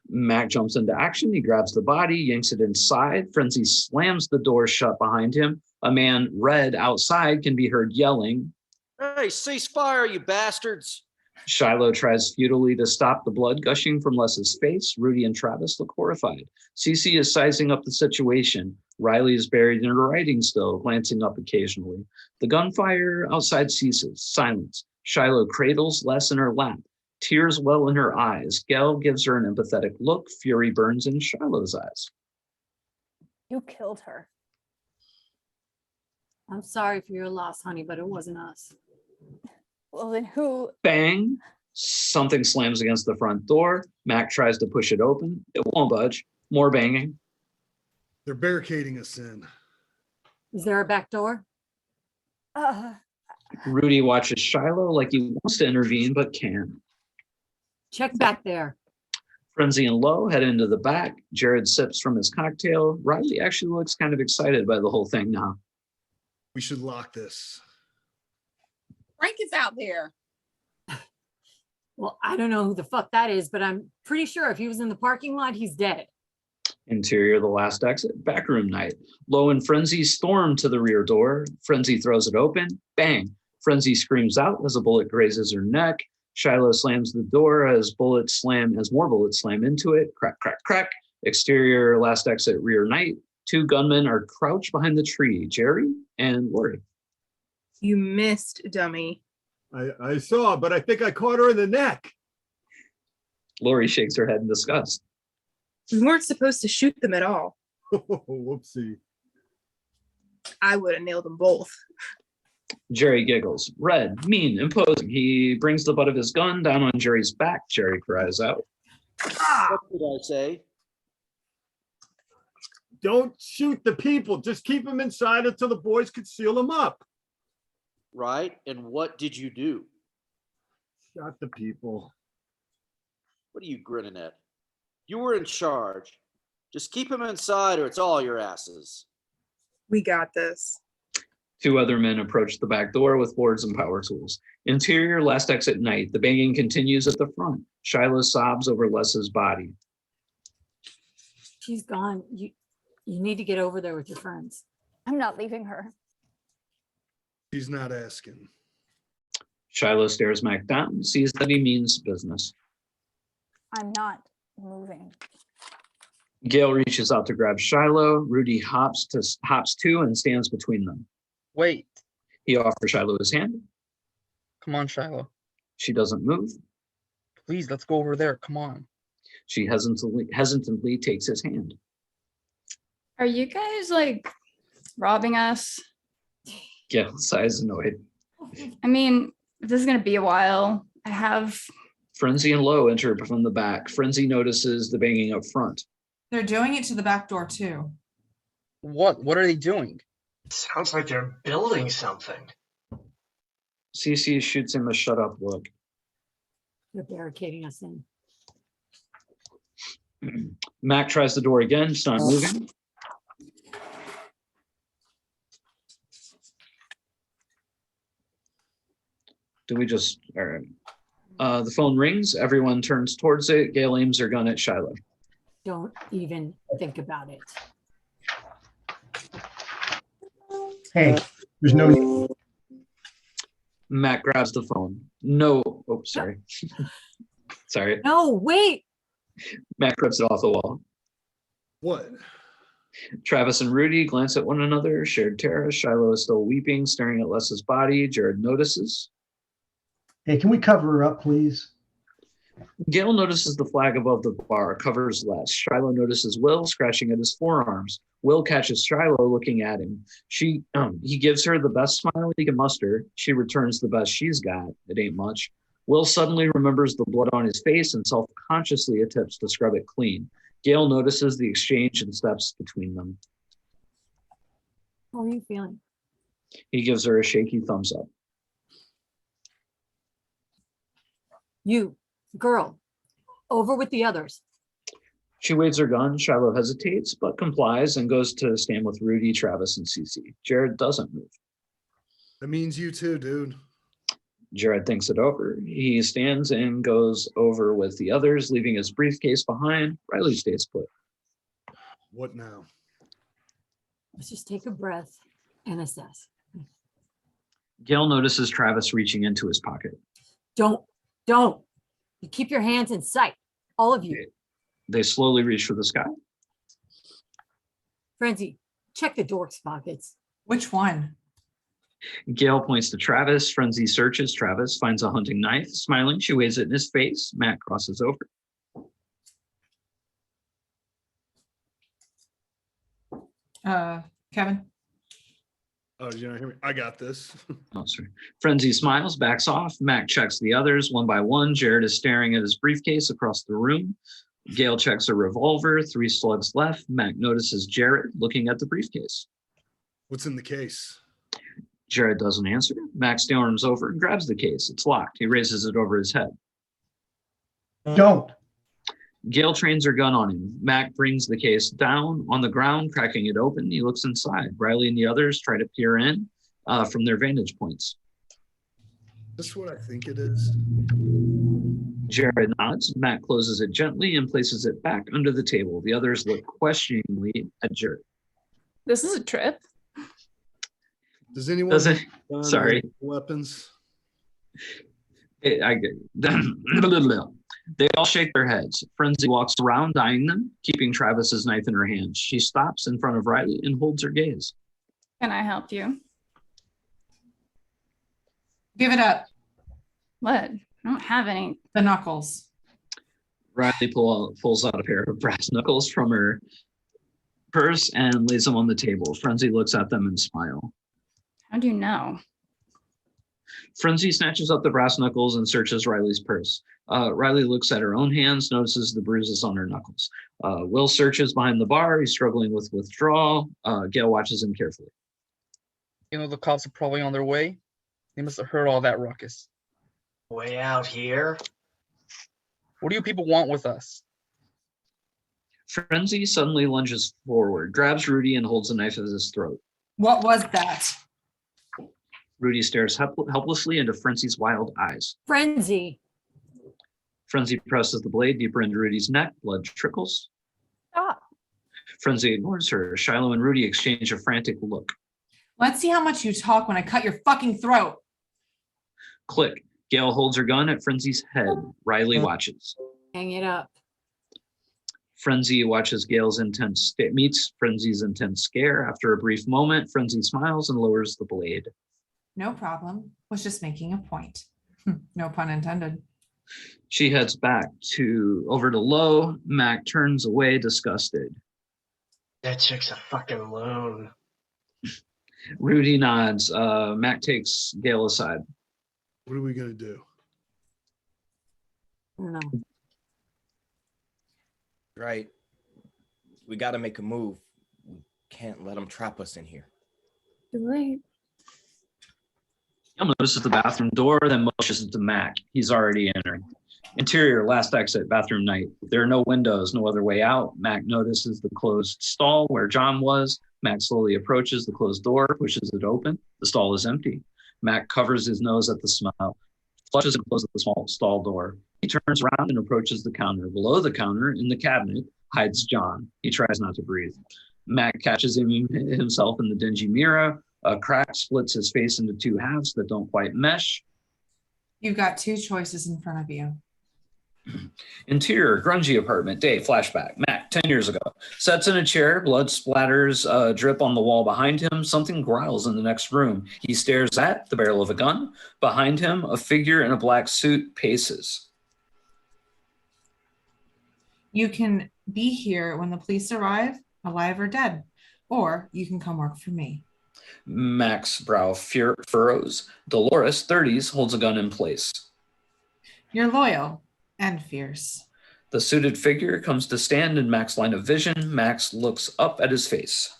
Mac jumps into action. He grabs the body, yanks it inside. Frenzy slams the door shut behind him. A man, Red, outside can be heard yelling. Hey, cease fire, you bastards. Shiloh tries futilely to stop the blood gushing from Les's face. Rudy and Travis look horrified. Cece is sizing up the situation. Riley is buried in her writing still, glancing up occasionally. The gunfire outside ceases. Silence. Shiloh cradles Les in her lap. Tears well in her eyes. Gail gives her an empathetic look. Fury burns in Shiloh's eyes. You killed her. I'm sorry for your loss, honey, but it wasn't us. Well, then who? Bang! Something slams against the front door. Mac tries to push it open. It won't budge. More banging. They're barricading us in. Is there a back door? Rudy watches Shiloh like he wants to intervene but can't. Check back there. Frenzy and Low head into the back. Jared sips from his cocktail. Riley actually looks kind of excited by the whole thing now. We should lock this. Frank is out there. Well, I don't know who the fuck that is, but I'm pretty sure if he was in the parking lot, he's dead. Interior, the last exit, backroom night. Low and Frenzy storm to the rear door. Frenzy throws it open. Bang! Frenzy screams out as a bullet grazes her neck. Shiloh slams the door as more bullets slam into it. Crack, crack, crack. Exterior, last exit, rear night. 2 gunmen are crouched behind the tree. Jerry and Lori. You missed, dummy. I saw, but I think I caught her in the neck. Lori shakes her head in disgust. We weren't supposed to shoot them at all. Whoopsie. I would have nailed them both. Jerry giggles. Red, mean, imposing. He brings the butt of his gun down on Jerry's back. Jerry cries out. What did I say? Don't shoot the people. Just keep them inside until the boys can seal them up. Right. And what did you do? Shot the people. What are you grinning at? You were in charge. Just keep them inside or it's all your asses. We got this. 2 other men approach the back door with boards and power tools. Interior, last exit night. The banging continues at the front. Shiloh sobs over Les's body. She's gone. You need to get over there with your friends. I'm not leaving her. She's not asking. Shiloh stares Mac down, sees that he means business. I'm not moving. Gail reaches out to grab Shiloh. Rudy hops to and stands between them. Wait. He offers Shiloh his hand. Come on, Shiloh. She doesn't move. Please, let's go over there. Come on. She hesitantly takes his hand. Are you guys like robbing us? Gail sighs annoyed. I mean, this is gonna be a while. I have Frenzy and Low enter from the back. Frenzy notices the banging up front. They're doing it to the back door too. What? What are they doing? Sounds like they're building something. Cece shoots him a shut up look. They're barricading us in. Mac tries the door again. It's not moving. Do we just, all right. The phone rings. Everyone turns towards it. Gail aims her gun at Shiloh. Don't even think about it. Hey, there's no need. Mac grabs the phone. No, oh, sorry. Sorry. No, wait. Mac rips it off the wall. What? Travis and Rudy glance at one another, shared terror. Shiloh is still weeping, staring at Les's body. Jared notices. Hey, can we cover her up, please? Gail notices the flag above the bar, covers Les. Shiloh notices Will scratching at his forearms. Will catches Shiloh looking at him. He gives her the best smile he can muster. She returns the best she's got. It ain't much. Will suddenly remembers the blood on his face and self-consciously attempts to scrub it clean. Gail notices the exchange and steps between them. How are you feeling? He gives her a shaky thumbs up. You, girl, over with the others. She waves her gun. Shiloh hesitates, but complies and goes to stand with Rudy, Travis, and Cece. Jared doesn't move. That means you too, dude. Jared thinks it over. He stands and goes over with the others, leaving his briefcase behind. Riley stays put. What now? Let's just take a breath and assess. Gail notices Travis reaching into his pocket. Don't. You keep your hands in sight, all of you. They slowly reach for the sky. Frenzy, check the dork's pockets. Which one? Gail points to Travis. Frenzy searches Travis, finds a hunting knife. Smiling, she waves it in his face. Matt crosses over. Kevin? Oh, did you not hear me? I got this. Oh, sorry. Frenzy smiles, backs off. Mac checks the others one by one. Jared is staring at his briefcase across the room. Gail checks a revolver, 3 slugs left. Mac notices Jared looking at the briefcase. What's in the case? Jared doesn't answer. Mac storms over and grabs the case. It's locked. He raises it over his head. Don't. Gail trains her gun on him. Mac brings the case down on the ground, cracking it open. He looks inside. Riley and the others try to peer in from their vantage points. Is this what I think it is? Jared nods. Mac closes it gently and places it back under the table. The others look questioningly at Jared. This is a trip. Does anyone have sorry. weapons? I get They all shake their heads. Frenzy walks around, eyeing them, keeping Travis's knife in her hand. She stops in front of Riley and holds her gaze. Can I help you? Give it up. What? I don't have any. The knuckles. Riley pulls out a pair of brass knuckles from her purse and lays them on the table. Frenzy looks at them and smiles. How do you know? Frenzy snatches up the brass knuckles and searches Riley's purse. Riley looks at her own hands, notices the bruises on her knuckles. Will searches behind the bar. He's struggling with withdrawal. Gail watches him carefully. You know, the cops are probably on their way. They must have heard all that ruckus. Way out here? What do you people want with us? Frenzy suddenly lunges forward, grabs Rudy and holds a knife at his throat. What was that? Rudy stares helplessly into Frenzy's wild eyes. Frenzy. Frenzy presses the blade deeper into Rudy's neck. Blood trickles. Stop. Frenzy ignores her. Shiloh and Rudy exchange a frantic look. Let's see how much you talk when I cut your fucking throat. Click. Gail holds her gun at Frenzy's head. Riley watches. Hang it up. Frenzy watches Gail's meets Frenzy's intense scare. After a brief moment, Frenzy smiles and lowers the blade. No problem. Was just making a point. No pun intended. She heads back over to Low. Mac turns away, disgusted. That chick's a fucking loon. Rudy nods. Mac takes Gail aside. What are we gonna do? I don't know. Right. We got to make a move. We can't let them trap us in here. Too late. Gail notices the bathroom door, then motions to Mac. He's already entering. Interior, last exit, bathroom night. There are no windows, no other way out. Mac notices the closed stall where John was. Mac slowly approaches the closed door, pushes it open. The stall is empty. Mac covers his nose at the smell, flushes and closes the small stall door. He turns around and approaches the counter. Below the counter, in the cabinet, hides John. He tries not to breathe. Mac catches himself in the dingy mirror. A crack splits his face into two halves that don't quite mesh. You've got two choices in front of you. Interior, grungy apartment, day, flashback. Mac, 10 years ago. Sits in a chair, blood splatters drip on the wall behind him. Something growls in the next room. He stares at the barrel of a gun. Behind him, a figure in a black suit paces. You can be here when the police arrive, alive or dead, or you can come work for me. Mac's brow furrows. Dolores, 30s, holds a gun in place. You're loyal and fierce. The suited figure comes to stand in Mac's line of vision. Max looks up at his face.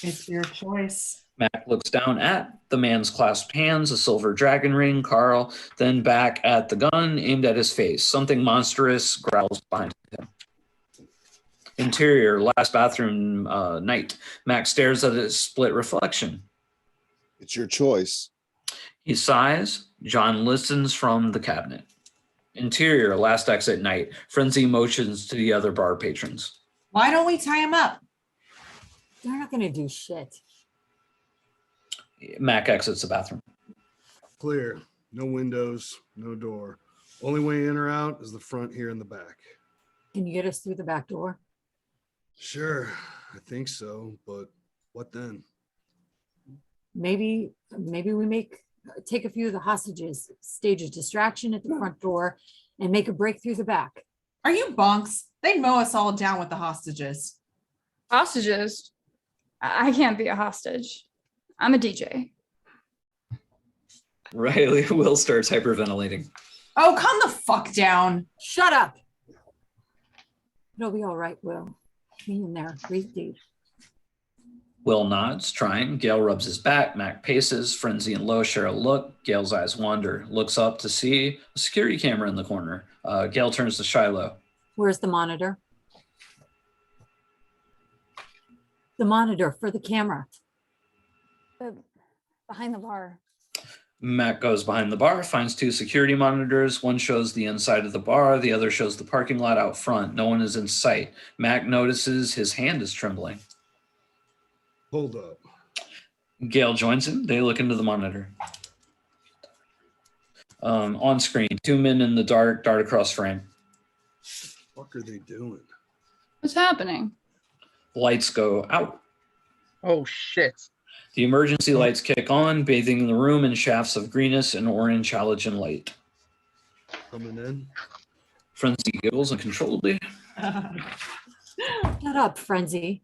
It's your choice. Mac looks down at the man's clasped hands, a silver dragon ring, Carl, then back at the gun aimed at his face. Something monstrous growls behind him. Interior, last bathroom night. Max stares at his split reflection. It's your choice. He sighs. John listens from the cabinet. Interior, last exit night. Frenzy motions to the other bar patrons. Why don't we tie him up? They're not going to do shit. Mac exits the bathroom. Clear. No windows, no door. Only way in or out is the front here in the back. Can you get us through the back door? Sure, I think so, but what then? Maybe we take a few of the hostages, stage a distraction at the front door, and make a break through the back. Are you bonks? They'd mow us all down with the hostages. Hostages? I can't be a hostage. I'm a DJ. Riley Will starts hyperventilating. Oh, calm the fuck down. Shut up. It'll be all right, Will. Hang in there. Breathe deep. Will nods, trying. Gail rubs his back. Mac paces. Frenzy and Lo share a look. Gail's eyes wander. Looks up to see a security camera in the corner. Gail turns to Shiloh. Where's the monitor? The monitor for the camera. Behind the bar. Mac goes behind the bar, finds two security monitors. One shows the inside of the bar. The other shows the parking lot out front. No one is in sight. Mac notices his hand is trembling. Hold up. Gail joins him. They look into the monitor. On screen, two men in the dark, dart across frame. What are they doing? What's happening? Lights go out. Oh, shit. The emergency lights kick on, bathing the room in shafts of greenness and orange halogen light. Coming in. Frenzy giggles uncontrollably. Shut up, Frenzy.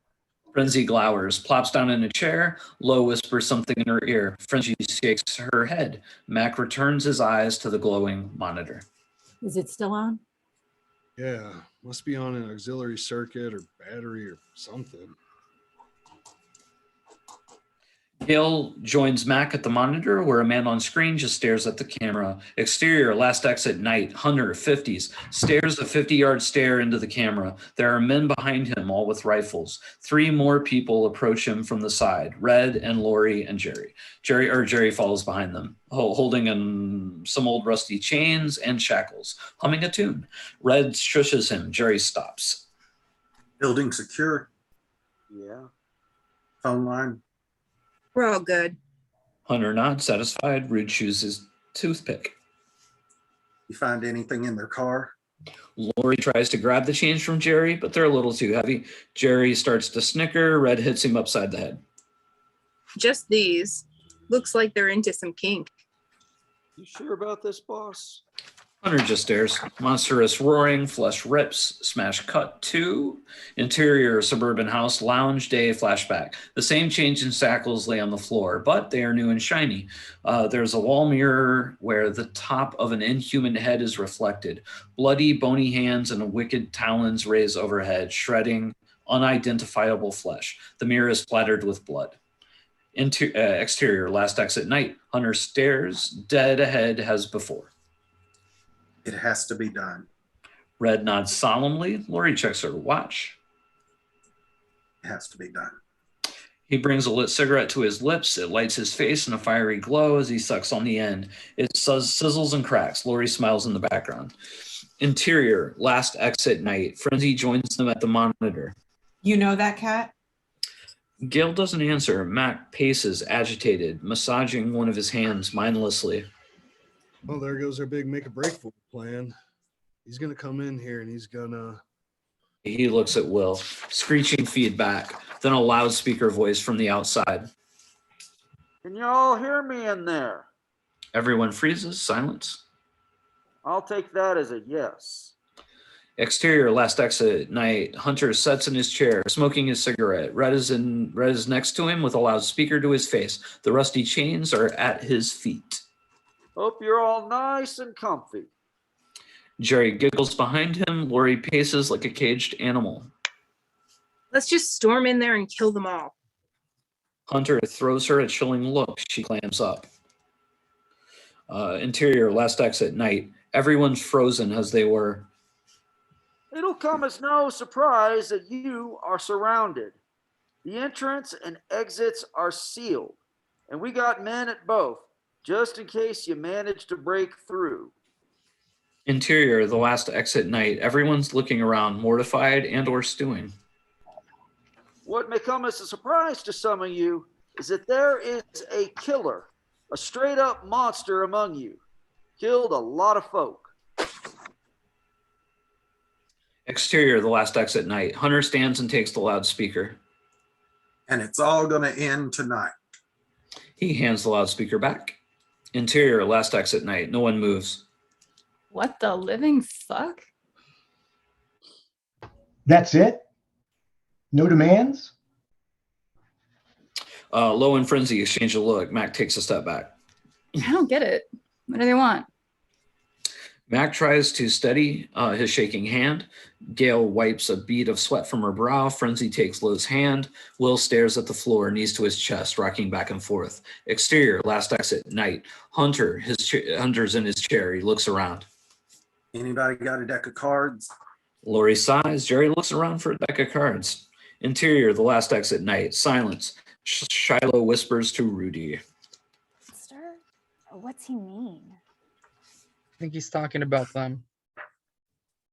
Frenzy glowers, plops down in a chair. Lo whispers something in her ear. Frenzy shakes her head. Mac returns his eyes to the glowing monitor. Is it still on? Yeah, must be on an auxiliary circuit or battery or something. Gail joins Mac at the monitor where a man on screen just stares at the camera. Exterior, last exit night, Hunter, 50s, stares a 50-yard stare into the camera. There are men behind him, all with rifles. Three more people approach him from the side, Red and Lori and Jerry. Jerry follows behind them, holding some old rusty chains and shackles, humming a tune. Red shushes him. Jerry stops. Building secure. Yeah. Phone line. We're all good. Hunter nods, satisfied. Rude chews his toothpick. You find anything in their car? Lori tries to grab the change from Jerry, but they're a little too heavy. Jerry starts to snicker. Red hits him upside the head. Just these. Looks like they're into some kink. You sure about this, boss? Hunter just stares. Monstrous roaring, flesh rips, smash cut to interior suburban house, lounge day flashback. The same change in shackles lay on the floor, but they are new and shiny. There's a wall mirror where the top of an inhuman head is reflected. Bloody, bony hands and wicked talons raise overhead, shredding unidentifiable flesh. The mirror is splattered with blood. Exterior, last exit night. Hunter stares dead ahead as before. It has to be done. Red nods solemnly. Lori checks her watch. It has to be done. He brings a lit cigarette to his lips. It lights his face in a fiery glow as he sucks on the end. It sizzles and cracks. Lori smiles in the background. Interior, last exit night. Frenzy joins them at the monitor. You know that cat? Gail doesn't answer. Mac paces, agitated, massaging one of his hands mindlessly. Well, there goes our big make a break for plan. He's gonna come in here and he's gonna. He looks at Will, screeching feedback, then a loudspeaker voice from the outside. Can you all hear me in there? Everyone freezes, silence. I'll take that as a yes. Exterior, last exit night. Hunter sits in his chair, smoking his cigarette. Red is next to him with a loudspeaker to his face. The rusty chains are at his feet. Hope you're all nice and comfy. Jerry giggles behind him. Lori paces like a caged animal. Let's just storm in there and kill them all. Hunter throws her a chilling look. She clams up. Interior, last exit night. Everyone's frozen as they were. It'll come as no surprise that you are surrounded. The entrance and exits are sealed, and we got men at both, just in case you manage to break through. Interior, the last exit night. Everyone's looking around, mortified and or stewing. What may come as a surprise to some of you is that there is a killer, a straight up monster among you. Killed a lot of folk. Exterior, the last exit night. Hunter stands and takes the loudspeaker. And it's all going to end tonight. He hands the loudspeaker back. Interior, last exit night. No one moves. What the living fuck? That's it? No demands? Low and Frenzy exchange a look. Mac takes a step back. I don't get it. What do they want? Mac tries to steady his shaking hand. Gail wipes a bead of sweat from her brow. Frenzy takes Low's hand. Will stares at the floor, knees to his chest, rocking back and forth. Exterior, last exit, night. Hunter's in his chair. He looks around. Anybody got a deck of cards? Lori sighs. Jerry looks around for a deck of cards. Interior, the last exit, night. Silence. Shiloh whispers to Rudy. Monster? What's he mean? I think he's talking about them.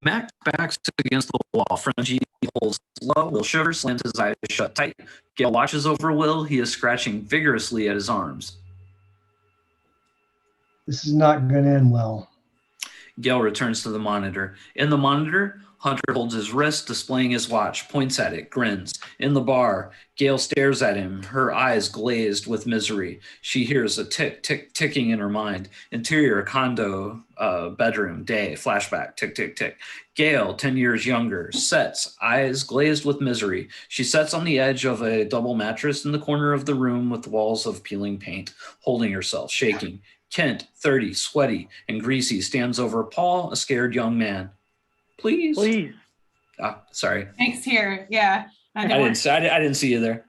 Mac backs against the wall. Frenzy holds low. Will shivers, slams his eyes shut tight. Gail watches over Will. He is scratching vigorously at his arms. This is not going to end well. Gail returns to the monitor. In the monitor, Hunter holds his wrist, displaying his watch, points at it, grins. In the bar, Gail stares at him, her eyes glazed with misery. She hears a tick, tick, ticking in her mind. Interior, condo, bedroom, day, flashback, tick, tick, tick. Gail, 10 years younger, sets, eyes glazed with misery. She sits on the edge of a double mattress in the corner of the room with walls of peeling paint, holding herself, shaking. Kent, 30, sweaty and greasy, stands over Paul, a scared young man. Please. Please. Ah, sorry. Thanks here. Yeah. I didn't see you there.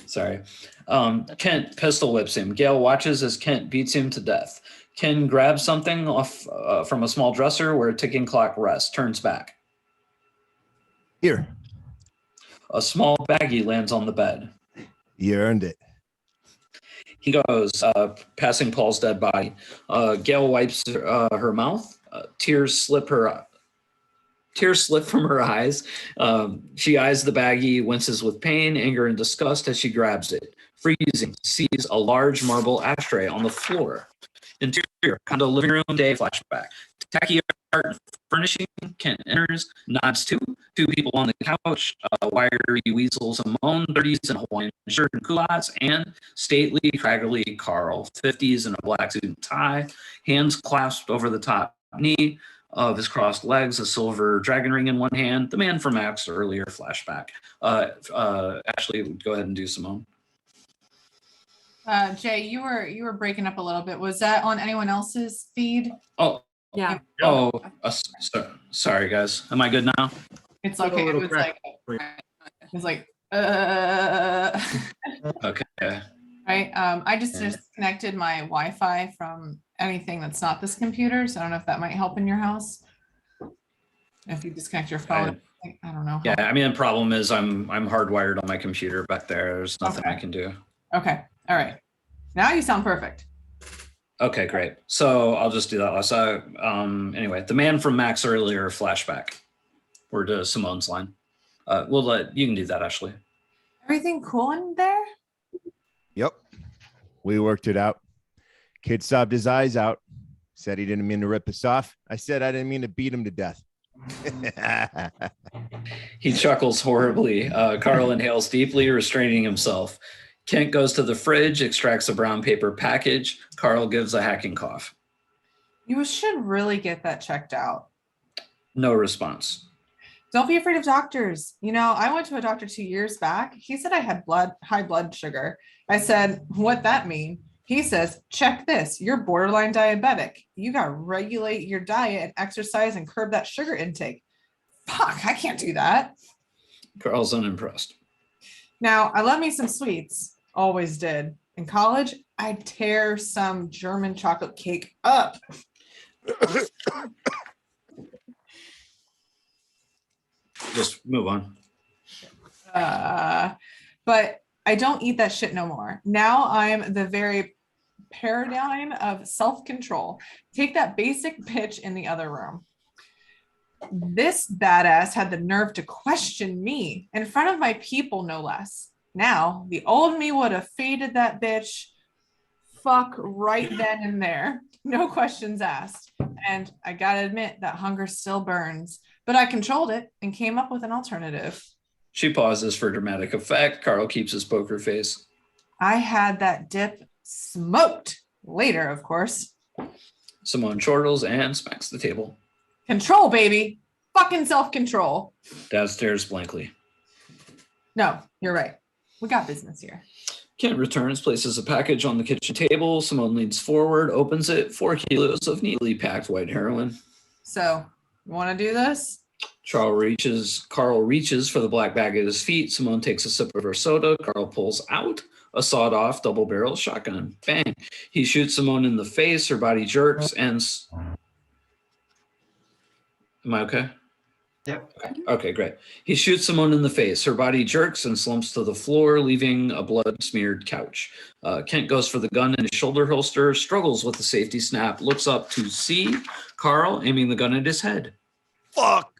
Sorry. Kent pistol whips him. Gail watches as Kent beats him to death. Ken grabs something off from a small dresser where a ticking clock rests, turns back. Here. A small baggie lands on the bed. You earned it. He goes, passing Paul's dead body. Gail wipes her mouth. Tears slip from her eyes. She eyes the baggie, winces with pain, anger, and disgust as she grabs it. Freezing, sees a large marble ashtray on the floor. Interior, condo living room, day, flashback. Tacky art furnishing. Kent enters, nods to two people on the couch, wiry weasels among 30s in a Hawaiian shirt and culottes, and stately, craggly Carl, 50s in a black suit and tie, hands clasped over the top knee of his crossed legs, a silver dragon ring in one hand. The man from Mac's earlier flashback. Ashley, go ahead and do Simone. Jay, you were breaking up a little bit. Was that on anyone else's feed? Oh, yeah. Oh, sorry guys. Am I good now? It's okay. It was like, Okay. Right. I just disconnected my Wi-Fi from anything that's not this computer. So I don't know if that might help in your house. If you disconnect your phone, I don't know. Yeah, I mean, the problem is I'm hardwired on my computer back there. There's nothing I can do. Okay. All right. Now you sound perfect. Okay, great. So I'll just do that. So anyway, the man from Mac's earlier flashback. We're to Simone's line. You can do that, Ashley. Everything cool in there? Yep. We worked it out. Kid sobbed his eyes out. Said he didn't mean to rip us off. I said I didn't mean to beat him to death. He chuckles horribly. Carl inhales deeply, restraining himself. Kent goes to the fridge, extracts a brown paper package. Carl gives a hacking cough. You should really get that checked out. No response. Don't be afraid of doctors. You know, I went to a doctor 2 years back. He said I had high blood sugar. I said, what that mean? He says, check this. You're borderline diabetic. You got to regulate your diet and exercise and curb that sugar intake. Fuck, I can't do that. Carl's unimpressed. Now, I love me some sweets. Always did. In college, I'd tear some German chocolate cake up. Just move on. But I don't eat that shit no more. Now I'm the very paradigm of self-control. Take that basic bitch in the other room. This badass had the nerve to question me in front of my people, no less. Now, the old me would have faded that bitch fuck right then and there. No questions asked. And I gotta admit that hunger still burns, but I controlled it and came up with an alternative. She pauses for dramatic effect. Carl keeps his poker face. I had that dip smoked. Later, of course. Simone chortles and smacks the table. Control, baby. Fucking self-control. Dad stares blankly. No, you're right. We got business here. Kent returns, places a package on the kitchen table. Simone leans forward, opens it. 4 kilos of neatly packed white heroin. So, you want to do this? Carl reaches for the black bag at his feet. Simone takes a sip of her soda. Carl pulls out a sawed-off double-barrel shotgun. Bang! He shoots Simone in the face. Her body jerks and... Am I okay? Yep. Okay, great. He shoots Simone in the face. Her body jerks and slumps to the floor, leaving a blood-smeared couch. Kent goes for the gun in his shoulder holster, struggles with the safety snap, looks up to see Carl aiming the gun at his head. Fuck!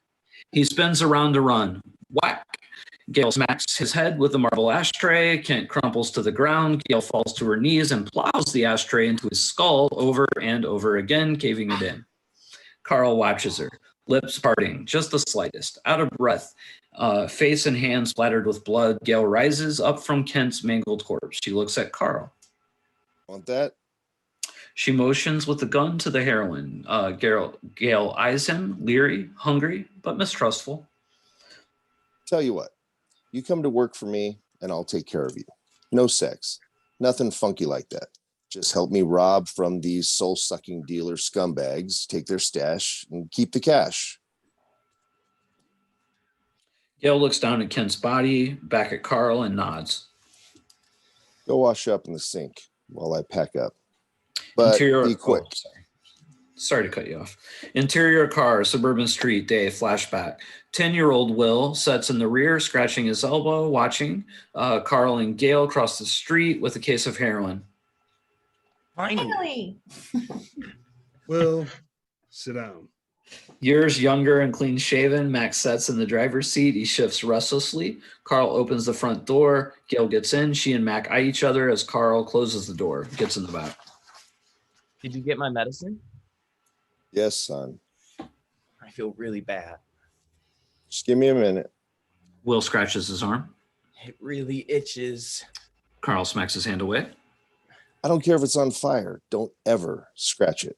He spins around to run. Whack! Gail smacks his head with the marble ashtray. Kent crumples to the ground. Gail falls to her knees and plows the ashtray into his skull over and over again, caving it in. Carl watches her, lips parting, just the slightest, out of breath, face and hands splattered with blood. Gail rises up from Kent's mangled corpse. She looks at Carl. Want that? She motions with the gun to the heroin. Gail eyes him, leery, hungry, but mistrustful. Tell you what, you come to work for me and I'll take care of you. No sex, nothing funky like that. Just help me rob from these soul-sucking dealer scumbags, take their stash, and keep the cash. Gail looks down at Kent's body, back at Carl, and nods. Go wash up in the sink while I pack up. But be quick. Sorry to cut you off. Interior car, suburban street, day, flashback. 10-year-old Will sits in the rear, scratching his elbow, watching. Carl and Gail cross the street with a case of heroin. Finally. Will, sit down. Years younger and clean shaven, Max sits in the driver's seat. He shifts restlessly. Carl opens the front door. Gail gets in. She and Mac eye each other as Carl closes the door, gets in the back. Did you get my medicine? Yes, son. I feel really bad. Just give me a minute. Will scratches his arm. It really itches. Carl smacks his hand away. I don't care if it's on fire. Don't ever scratch it.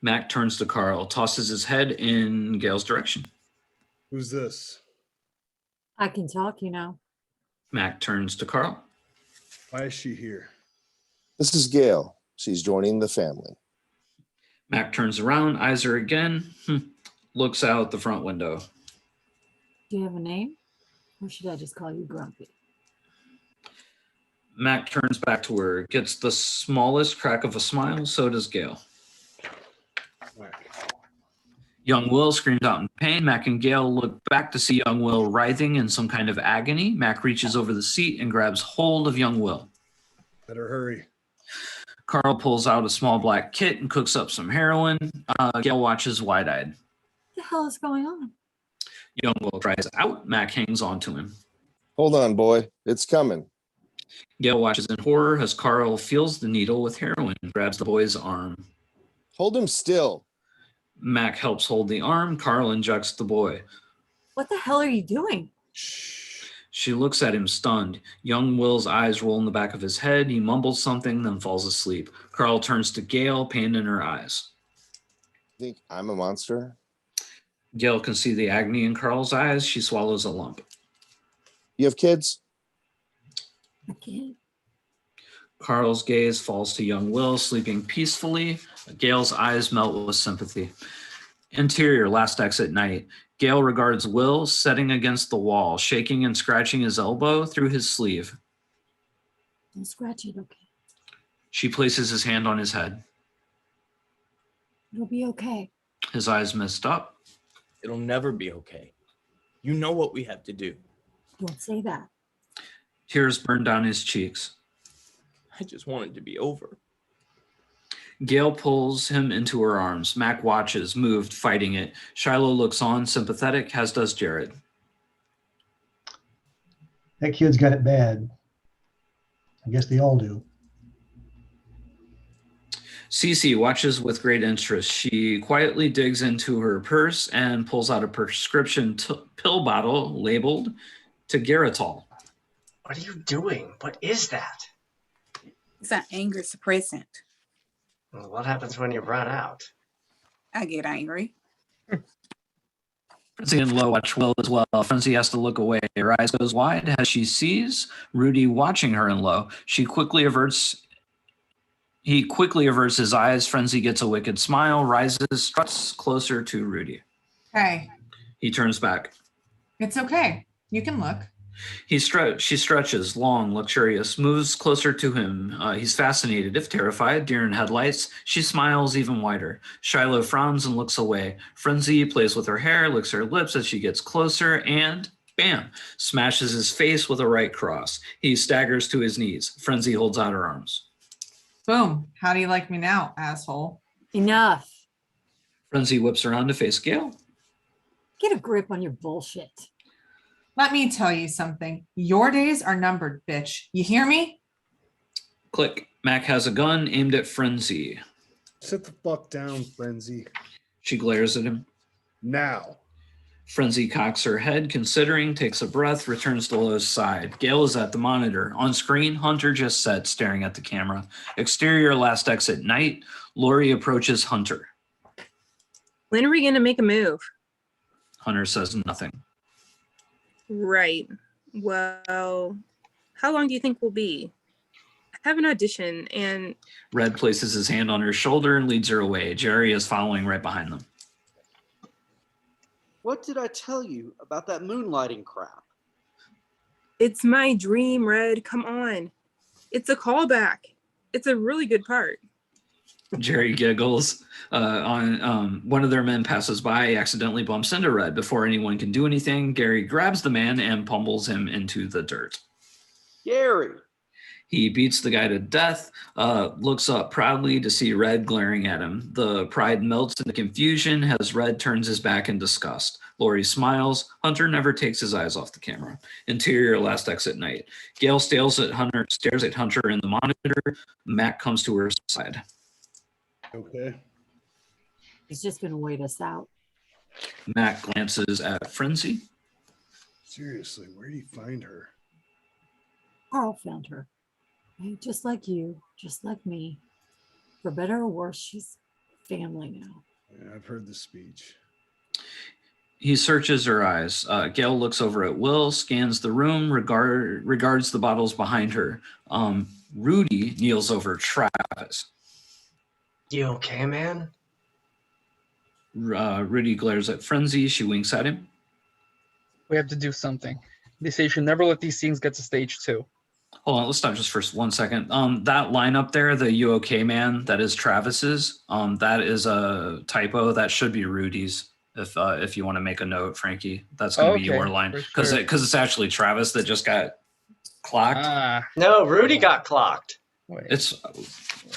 Mac turns to Carl, tosses his head in Gail's direction. Who's this? I can talk, you know. Mac turns to Carl. Why is she here? This is Gail. She's joining the family. Mac turns around, eyes her again, looks out the front window. Do you have a name? Or should I just call you Grumpy? Mac turns back to her, gets the smallest crack of a smile, so does Gail. Young Will screams out in pain. Mac and Gail look back to see young Will writhing in some kind of agony. Mac reaches over the seat and grabs hold of young Will. Better hurry. Carl pulls out a small black kit and cooks up some heroin. Gail watches wide-eyed. What the hell is going on? Young Will cries out. Mac hangs on to him. Hold on, boy. It's coming. Gail watches in horror as Carl feels the needle with heroin and grabs the boy's arm. Hold him still. Mac helps hold the arm. Carl injects the boy. What the hell are you doing? She looks at him stunned. Young Will's eyes roll in the back of his head. He mumbles something, then falls asleep. Carl turns to Gail, pain in her eyes. Think I'm a monster? Gail can see the agony in Carl's eyes. She swallows a lump. You have kids? I can't. Carl's gaze falls to young Will, sleeping peacefully. Gail's eyes melt with sympathy. Interior, last exit night. Gail regards Will sitting against the wall, shaking and scratching his elbow through his sleeve. Don't scratch it, okay? She places his hand on his head. It'll be okay. His eyes mist up. It'll never be okay. You know what we have to do. Don't say that. Tears burn down his cheeks. I just want it to be over. Gail pulls him into her arms. Mac watches, moved, fighting it. Shiloh looks on, sympathetic, as does Jared. That kid's got it bad. I guess they all do. Cece watches with great interest. She quietly digs into her purse and pulls out a prescription pill bottle labeled Geritol. What are you doing? What is that? It's an anger suppressant. Well, what happens when you run out? I get angry. Frenzy and Lo watch Will as well. Frenzy has to look away. Her eyes goes wide as she sees Rudy watching her in Lo. He quickly averts his eyes. Frenzy gets a wicked smile, rises, struts closer to Rudy. Hey, He turns back. it's okay. You can look. She stretches, long, luxurious, moves closer to him. He's fascinated, if terrified, deer in headlights. She smiles even wider. Shiloh frowns and looks away. Frenzy plays with her hair, licks her lips as she gets closer, and bam, smashes his face with a right cross. He staggers to his knees. Frenzy holds out her arms. Boom. How do you like me now, asshole? Enough. Frenzy whips around to face Gail. Get a grip on your bullshit. Let me tell you something. Your days are numbered, bitch. You hear me? Click. Mac has a gun aimed at Frenzy. Sit the fuck down, Frenzy. She glares at him. Now. Frenzy cocks her head, considering, takes a breath, returns to Lo's side. Gail is at the monitor. On screen, Hunter just sat, staring at the camera. Exterior, last exit night. Lori approaches Hunter. When are we going to make a move? Hunter says nothing. Right. Well, how long do you think we'll be? I have an audition and... Red places his hand on her shoulder and leads her away. Jerry is following right behind them. What did I tell you about that moonlighting crap? It's my dream, Red. Come on. It's a callback. It's a really good part. Jerry giggles. One of their men passes by, accidentally bumps into Red. Before anyone can do anything, Gary grabs the man and pummels him into the dirt. Gary. He beats the guy to death, looks up proudly to see Red glaring at him. The pride melts into confusion as Red turns his back in disgust. Lori smiles. Hunter never takes his eyes off the camera. Interior, last exit night. Gail stares at Hunter in the monitor. Mac comes to her side. Okay. He's just going to wait us out. Mac glances at Frenzy. Seriously, where do you find her? Carl found her. Hey, just like you, just like me. For better or worse, she's family now. Yeah, I've heard the speech. He searches her eyes. Gail looks over at Will, scans the room, regards the bottles behind her. Rudy kneels over Travis. You okay, man? Rudy glares at Frenzy. She winks at him. We have to do something. They say you should never let these scenes get to stage 2. Hold on, let's stop just for 1 second. That line up there, the "You okay, man?" That is Travis's. That is a typo. That should be Rudy's. If you want to make a note, Frankie, that's going to be your Okay, line for because sure. it's actually Travis that just got clocked. No, Rudy got clocked. It's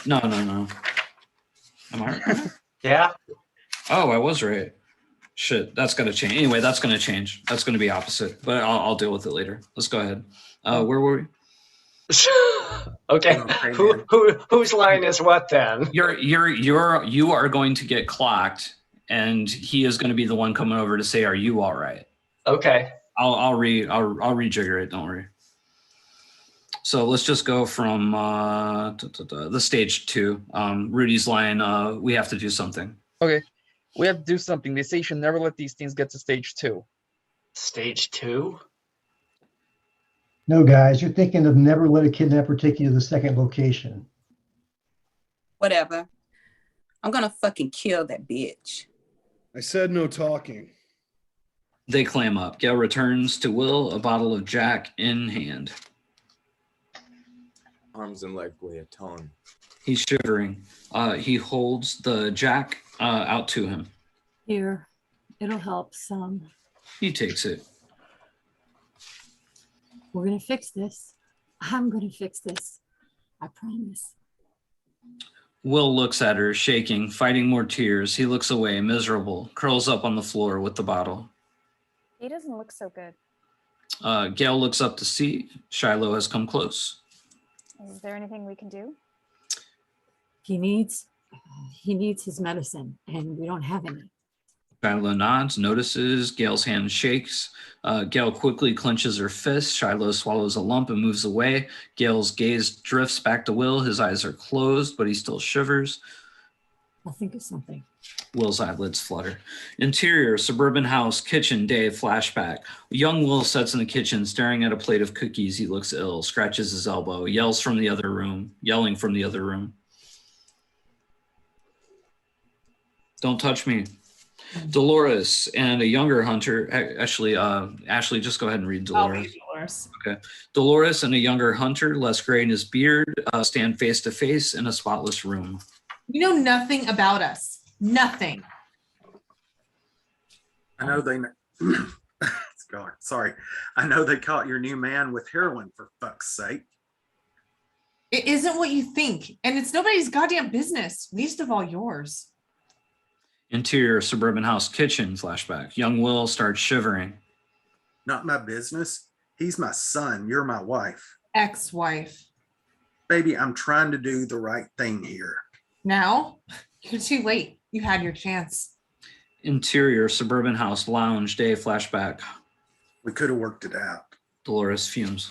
no. Am I right? Yeah. Oh, I was right. Shit, that's gonna change. Anyway, that's gonna change. That's gonna be opposite, but I'll deal with it later. Let's go ahead. Where were we? Okay. Whose line is what then? You are going to get clocked, and he is going to be the one coming over to say, "Are you all right?" Okay. I'll rejigger it. Don't worry. So let's just go from the stage 2. Rudy's line. We have to do something. Okay, we have to do something. They say you should never let these things get to stage 2. Stage 2? No, guys, you're thinking of never let a kidnapper take you to the second location. Whatever. I'm gonna fucking kill that bitch. I said no talking. They clam up. Gail returns to Will, a bottle of Jack in hand. Arms and leg weigh a ton. He's shivering. He holds the Jack out to him. Here, it'll help some. He takes it. We're gonna fix this. I'm gonna fix this. I promise. Will looks at her, shaking, fighting more tears. He looks away, miserable, curls up on the floor with the bottle. He doesn't look so good. Gail looks up to see Shiloh has come close. Is there anything we can do? He needs his medicine, and we don't have any. Shiloh nods, notices. Gail's hand shakes. Gail quickly clenches her fist. Shiloh swallows a lump and moves away. Gail's gaze drifts back to Will. His eyes are closed, but he still shivers. I'll think of something. Will's eyelids flutter. Interior, suburban house, kitchen, day, flashback. Young Will sits in the kitchen, staring at a plate of cookies. He looks ill, scratches his elbow, yelling from the other room. Don't touch me. Dolores and a younger hunter. Actually, Ashley, just go ahead and read Dolores. I'll read Dolores. Okay. Dolores and a younger hunter, less gray in his beard, stand face to face in a spotless room. You know nothing about us. Nothing. I know they. Sorry. I know they caught your new man with heroin, for fuck's sake. It isn't what you think, and it's nobody's goddamn business, least of all yours. Interior, suburban house, kitchen, flashback. Young Will starts shivering. Not my business. He's my son. You're my wife. Ex-wife. Baby, I'm trying to do the right thing here. Now? You're too late. You had your chance. Interior, suburban house, lounge, day, flashback. We could have worked it out. Dolores fumes.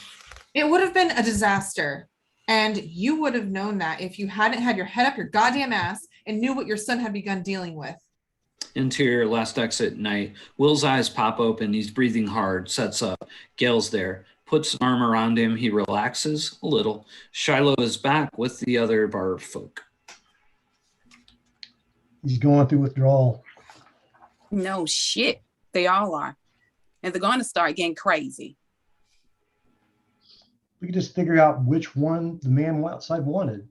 It would have been a disaster. And you would have known that if you hadn't had your head up your goddamn ass and knew what your son had begun dealing with. Interior, last exit, night. Will's eyes pop open. He's breathing hard, sets up. Gail's there. Puts an arm around him. He relaxes a little. Shiloh is back with the other bar folk. He's going through withdrawal. No shit. They all are. And they're going to start getting crazy. We could just figure out which one the man outside wanted.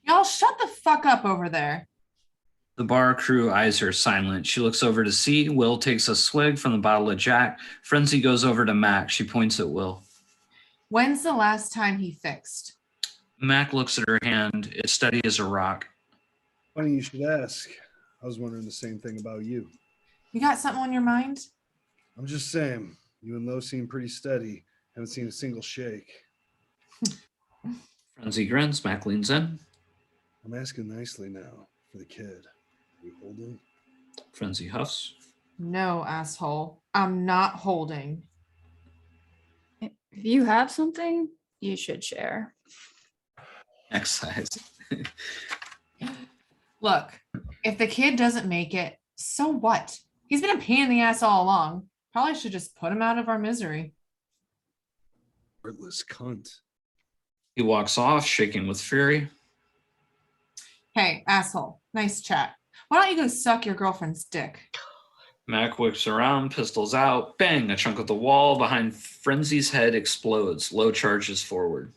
Y'all shut the fuck up over there. The bar crew eyes her silent. She looks over to see. Will takes a swig from the bottle of Jack. Frenzy goes over to Mac. She points at Will. When's the last time he fixed? Mac looks at her hand. It's steady as a rock. Funny you should ask. I was wondering the same thing about you. You got something on your mind? I'm just saying, you and Lo seem pretty steady. Haven't seen a single shake. Frenzy grins. Mac leans in. I'm asking nicely now for the kid. Are we holding? Frenzy huffs. No, asshole. I'm not holding. If you have something, you should share. Excised. Look, if the kid doesn't make it, so what? He's been a pain in the ass all along. Probably should just put him out of our misery. Heartless cunt. He walks off, shaking with fury. Hey, asshole. Nice chat. Why don't you go suck your girlfriend's dick? Mac whips around, pistols out. Bang! A chunk of the wall behind Frenzy's head explodes. Low charges forward.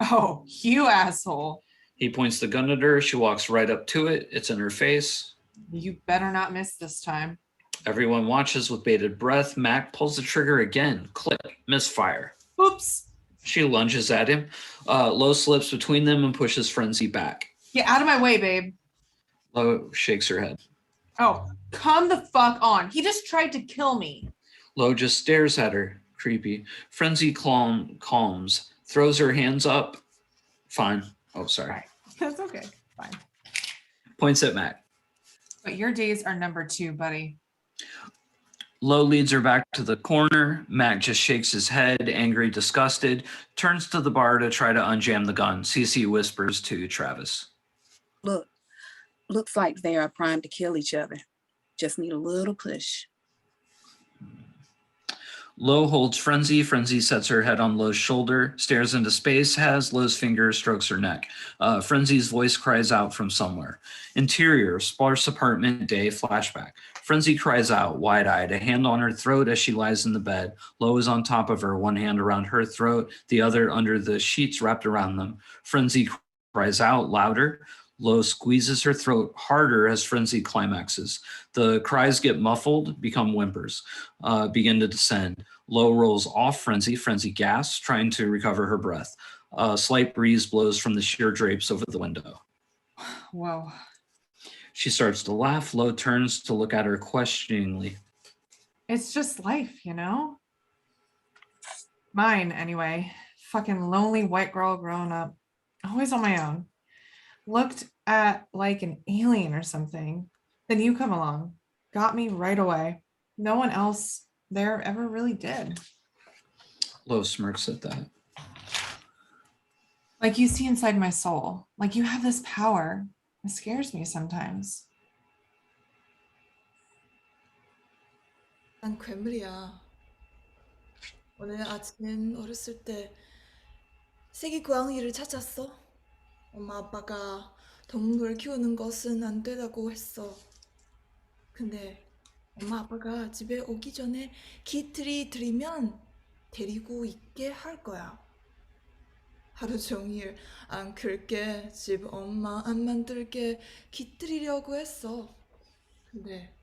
Oh, you asshole. He points the gun at her. She walks right up to it. It's in her face. You better not miss this time. Everyone watches with bated breath. Mac pulls the trigger again. Click. Misfire. Oops. She lunges at him. Low slips between them and pushes Frenzy back. Get out of my way, babe. Low shakes her head. Oh, come the fuck on. He just tried to kill me. Low just stares at her. Creepy. Frenzy calms. Throws her hands up. Fine. Oh, sorry. That's okay. Fine. Points at Mac. But your days are number 2, buddy. Low leads her back to the corner. Mac just shakes his head, angry, disgusted, turns to the bar to try to unjam the gun. CC whispers to Travis. Look, looks like they are primed to kill each other. Just need a little push. Low holds Frenzy. Frenzy sets her head on Low's shoulder, stares into space, has Low's finger strokes her neck. Frenzy's voice cries out from somewhere. Interior, sparse apartment, day, flashback. Frenzy cries out, wide-eyed, a hand on her throat as she lies in the bed. Low is on top of her, one hand around her throat, the other under the sheets wrapped around them. Frenzy cries out, louder. Low squeezes her throat harder as Frenzy climaxes. The cries get muffled, become whimpers, begin to descend. Low rolls off Frenzy. Frenzy gasps, trying to recover her breath. A slight breeze blows from the sheer drapes over the window. Whoa. She starts to laugh. Low turns to look at her questioningly. It's just life, you know? Mine, anyway. Fucking lonely white girl growing up. Always on my own. Looked at like an alien or something. Then you come along. Got me right away. No one else there ever really did. Low smirks at that. Like you see inside my soul. Like you have this power. It scares me sometimes. 난 괴물이야. 오늘 아침 어렸을 때 새끼 고양이를 찾았어. 엄마 아빠가 동물 키우는 것은 안 되다고 했어. 근데 엄마 아빠가 집에 오기 전에 기틀이 들이면 데리고 있게 할 거야. 하루 종일 안 클게 집 엄마 안 만들게 기다리려고 했어. 근데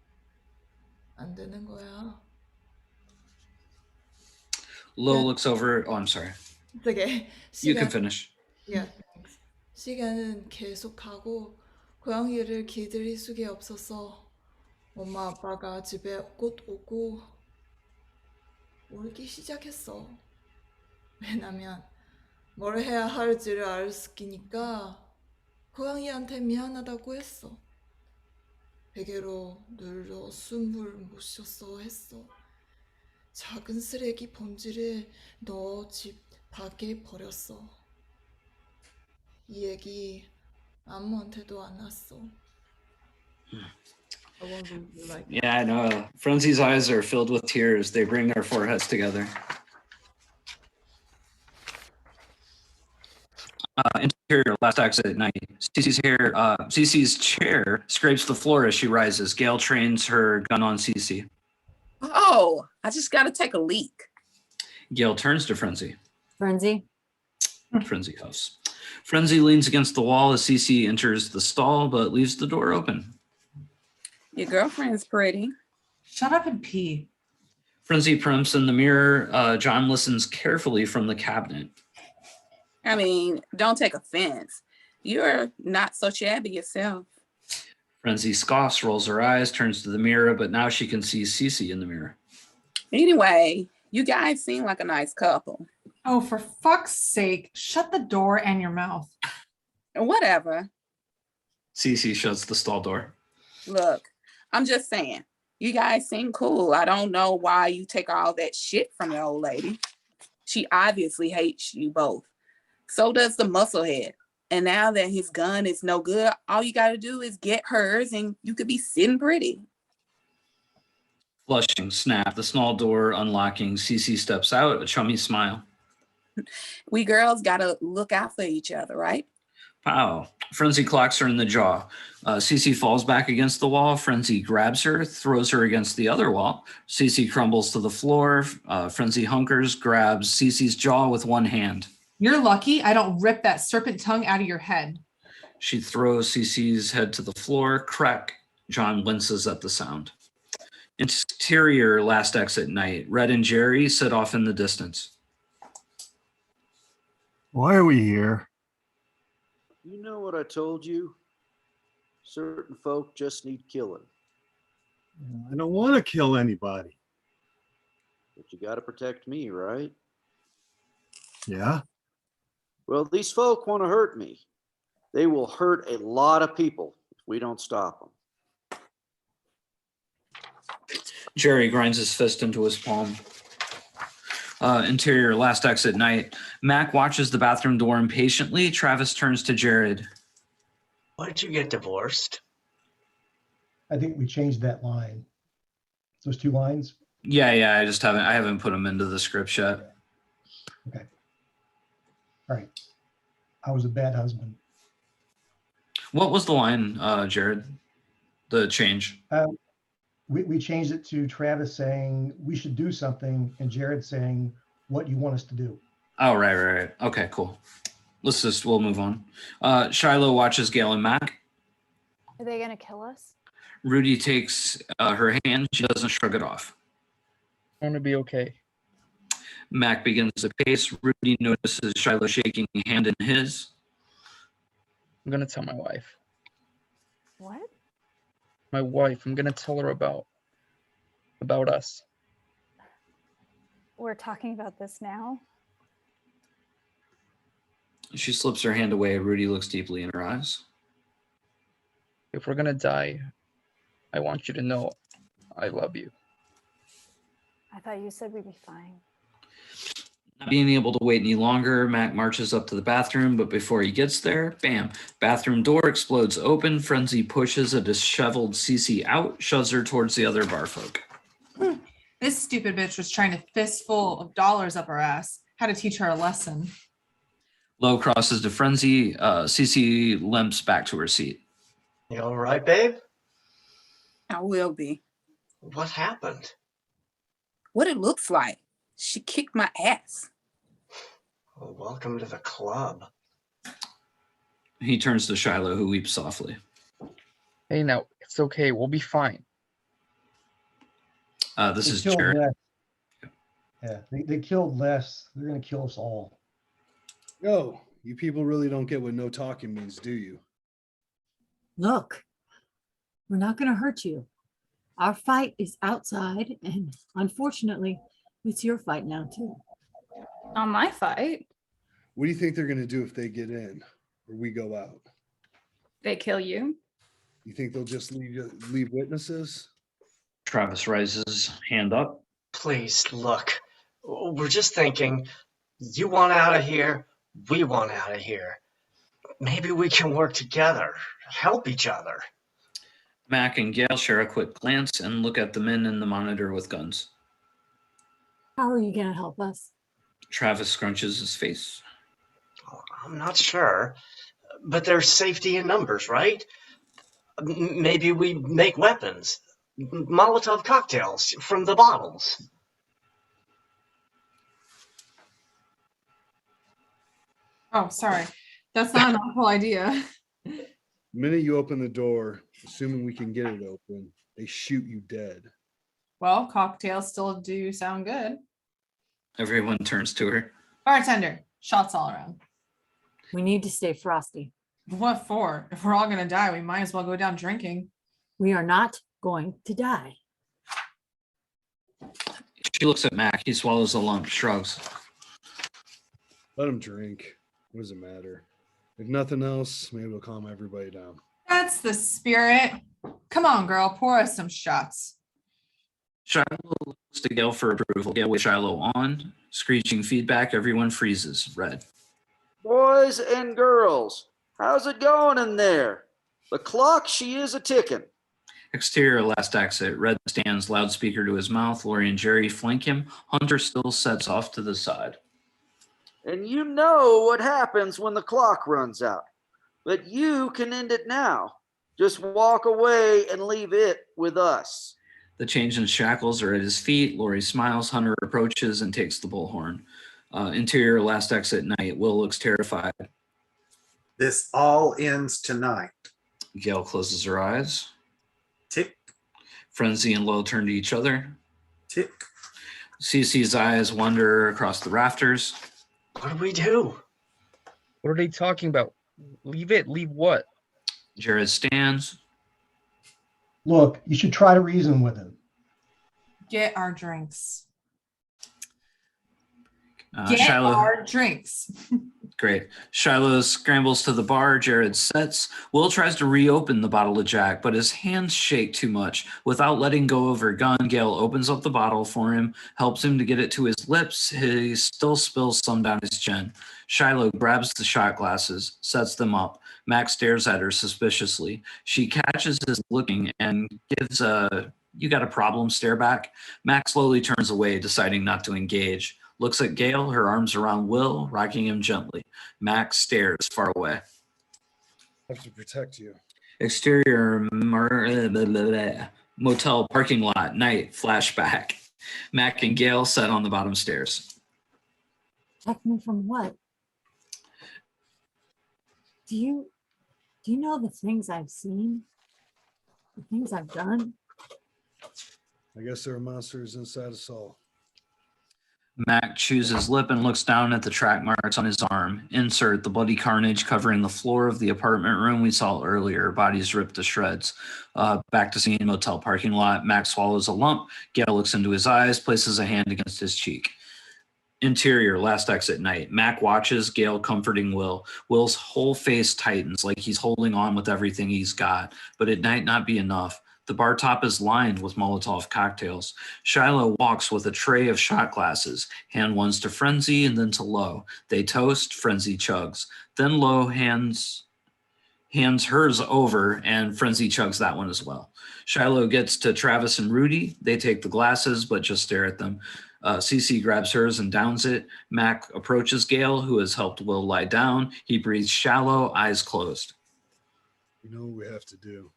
안 되는 거야. Low looks over. Oh, I'm sorry. 되게 You can finish. Yeah, thanks. 시간은 계속 가고 고양이를 기다릴 수가 없어서 엄마 아빠가 집에 곧 오고 울기 시작했어. 왜냐면 뭘 해야 할지를 알았으니까 고양이한테 미안하다고 했어. 베개로 눌러 숨을 못 쉬었어 했어. 작은 쓰레기 봉지를 넣어 집 밖에 버렸어. 이 얘기 아무한테도 안 났어. I won't leave you like that. Yeah, I know. Frenzy's eyes are filled with tears. They bring their foreheads together. Interior, last exit at night. Cece's chair scrapes the floor as she rises. Gail trains her gun on Cece. Oh, I just got to take a leak. Gail turns to Frenzy. Frenzy. Frenzy huffs. Frenzy leans against the wall as Cece enters the stall, but leaves the door open. Your girlfriend's pretty. Shut up and pee. Frenzy primps in the mirror. John listens carefully from the cabinet. I mean, don't take offense. You're not so shabby yourself. Frenzy scoffs, rolls her eyes, turns to the mirror, but now she can see Cece in the mirror. Anyway, you guys seem like a nice couple. Oh, for fuck's sake, shut the door and your mouth. Whatever. Cece shuts the stall door. Look, I'm just saying, you guys seem cool. I don't know why you take all that shit from the old lady. She obviously hates you both. So does the musclehead. And now that his gun is no good, all you got to do is get hers and you could be sitting pretty. Flushing, snap, the small door unlocking. Cece steps out, a chummy smile. We girls got to look out for each other, right? Pow. Frenzy clocks her in the jaw. Cece falls back against the wall. Frenzy grabs her, throws her against the other wall. Cece crumbles to the floor. Frenzy hunkers, grabs Cece's jaw with one hand. You're lucky I don't rip that serpent tongue out of your head. She throws Cece's head to the floor. Crack. John winces at the sound. Interior last exit night. Red and Jerry sit off in the distance. Why are we here? You know what I told you? Certain folk just need killing, I don't want to kill anybody. but you got to protect me, right? Yeah? Well, these folk want to hurt me. They will hurt a lot of people if we don't stop them. Jerry grinds his fist into his palm. Interior last exit night. Mac watches the bathroom door impatiently. Travis turns to Jared. Why did you get divorced? I think we changed that line. Those 2 lines. Yeah, I haven't put them into the script yet. Okay. All right. I was a bad husband. What was the line, Jared? The change. We changed it to Travis saying we should do something and Jared saying what you want us to do. Oh, right. Okay, cool. We'll move on. Shiloh watches Gail and Mac. Are they gonna kill us? Rudy takes her hand. She doesn't shrug it off. I'm gonna be okay. Mac begins to pace. Rudy notices Shiloh shaking a hand in his. I'm gonna tell my wife. What? My wife. I'm gonna tell her about us. We're talking about this now? She slips her hand away. Rudy looks deeply in her eyes. If we're gonna die, I want you to know I love you. I thought you said we'd be fine. Not being able to wait any longer, Mac marches up to the bathroom, but before he gets there, bam, bathroom door explodes open. Frenzy pushes a disheveled Cece out, shoves her towards the other bar folk. This stupid bitch was trying to fistful of dollars up her ass. How to teach her a lesson. Low crosses to Frenzy. Cece limps back to her seat. You all right, babe? I will be. What happened? What it looks like. She kicked my ass. Well, welcome to the club. He turns to Shiloh, who weeps softly. Hey, now it's okay. We'll be fine. This They is killed Jared. Les. Yeah, they killed Les. They're gonna kill us all. Yo, you people really don't get what no talking means, do you? Look, we're not going to hurt you. Our fight is outside, and unfortunately, it's your fight now, too. Not my fight. What do you think they're going to do if they get in or we go out? They kill you. You think they'll just leave witnesses? Travis raises hand up. Please, look. We're just thinking, you want out of here, we want out of here. Maybe we can work together, help each other. Mac and Gail share a quick glance and look at the men in the monitor with guns. How are you going to help us? Travis scrunches his face. I'm not sure, but there's safety in numbers, right? Maybe we make weapons, Molotov cocktails from the bottles. Oh, sorry. That's not an awful idea. The minute you open the door, assuming we can get it open, they shoot you dead. Well, cocktails still do sound good. Everyone turns to her. Bartender, shots all around. We need to stay frosty. What for? If we're all gonna die, we might as well go down drinking. We are not going to die. She looks at Mac. He swallows a lump, shrugs. Let them drink. What does it matter? If nothing else, maybe it'll calm everybody down. That's the spirit. Come on, girl, pour us some shots. Shiloh looks to Gail for approval. Gail with Shiloh on. Screeching feedback. Everyone freezes. Red. Boys and girls, how's it going in there? The clock, she is a ticking. Exterior last exit. Red stands loudspeaker to his mouth. Lori and Jerry flank him. Hunter still sets off to the side. And you know what happens when the clock runs out. but you can end it now. Just walk away and leave it with us. The chains and shackles are at his feet. Lori smiles. Hunter approaches and takes the bullhorn. Interior, last exit night. Will looks terrified. This all ends tonight. Gail closes her eyes. Tick. Frenzy and Lo turn to each other. Tick. Cece's eyes wander across the rafters. What do we do? What are they talking about? Leave it. Leave what? Jared stands. Look, you should try to reason with him. Get our drinks. Get Shiloh. our drinks. Great. Shiloh scrambles to the bar. Jared sets. Will tries to reopen the bottle of Jack, but his hands shake too much. Without letting go of her gun, Gail opens up the bottle for him, helps him to get it to his lips. He still spills some down his chin. Shiloh grabs the shot glasses, sets them up. Max stares at her suspiciously. She catches his looking and gives a "you got a problem" stare back. Max slowly turns away, deciding not to engage. Looks at Gail, her arms around Will, rocking him gently. Max stares far away. I have to protect you. Exterior motel parking lot, night, flashback. Mac and Gail sat on the bottom stairs. Protect me from what? Do you know the things I've seen? The things I've done? I guess there are monsters inside us all. Mac chews his lip and looks down at the track marks on his arm. Insert the bloody carnage covering the floor of the apartment room we saw earlier. Bodies ripped to shreds. Back to scene, motel parking lot. Mac swallows a lump. Gail looks into his eyes, places a hand against his cheek. Interior, last exit night. Mac watches Gail comforting Will. Will's whole face tightens like he's holding on with everything he's got, but it might not be enough. The bar top is lined with Molotov cocktails. Shiloh walks with a tray of shot glasses. Hand ones to Frenzy and then to Lo. They toast, Frenzy chugs. Then Lo hands hers over and Frenzy chugs that one as well. Shiloh gets to Travis and Rudy. They take the glasses but just stare at them. Cece grabs hers and downs it. Mac approaches Gail, who has helped Will lie down. He breathes shallow, eyes closed. You know what we have to do.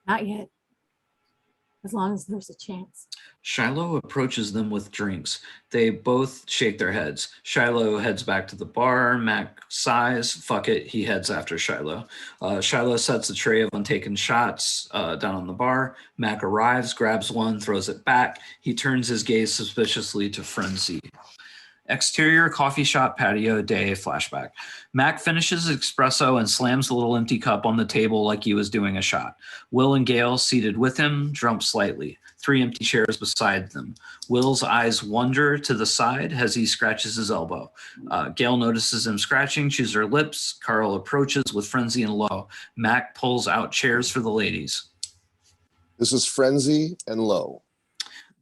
Not yet. As long as there's a chance. Shiloh approaches them with drinks. They both shake their heads. Shiloh heads back to the bar. Mac sighs. Fuck it. He heads after Shiloh. Shiloh sets a tray of untaken shots down on the bar. Mac arrives, grabs one, throws it back. He turns his gaze suspiciously to Frenzy. Exterior coffee shop patio day flashback. Mac finishes espresso and slams the little empty cup on the table like he was doing a shot. Will and Gail seated with him, jump slightly. 3 empty chairs beside them. Will's eyes wander to the side as he scratches his elbow. Gail notices him scratching, chews her lips. Carl approaches with Frenzy and Lo. Mac pulls out chairs for the ladies. This is Frenzy and Lo.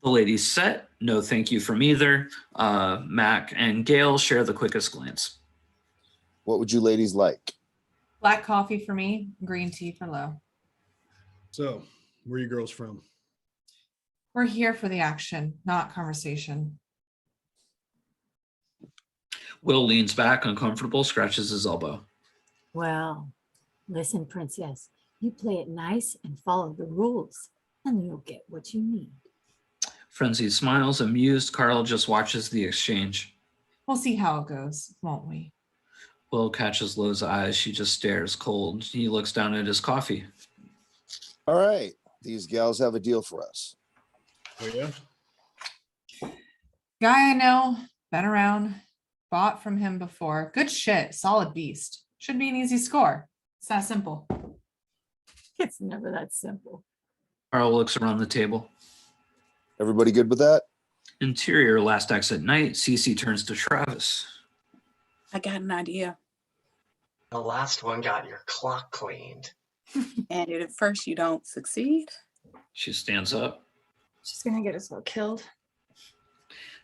The ladies set. No thank you from either. Mac and Gail share the quickest glance. What would you ladies like? Black coffee for me, green tea for Lo. So, where are you girls from? We're here for the action, not conversation. Will leans back, uncomfortable, scratches his elbow. Well, listen, princess, you play it nice and follow the rules, and you'll get what you need. Frenzy smiles, amused. Carl just watches the exchange. We'll see how it goes, won't we? Will catches Lo's eyes. She just stares, cold. He looks down at his coffee. All right. These gals have a deal for us. Oh, yeah? Guy I know, been around, bought from him before. Good shit, solid beast. Should be an easy score. It's that simple. It's never that simple. Carl looks around the table. Everybody good with that? Interior, last exit night. Cece turns to Travis. I got an idea. The last one got your clock cleaned. And at first you don't succeed. She stands up. She's gonna get us all killed.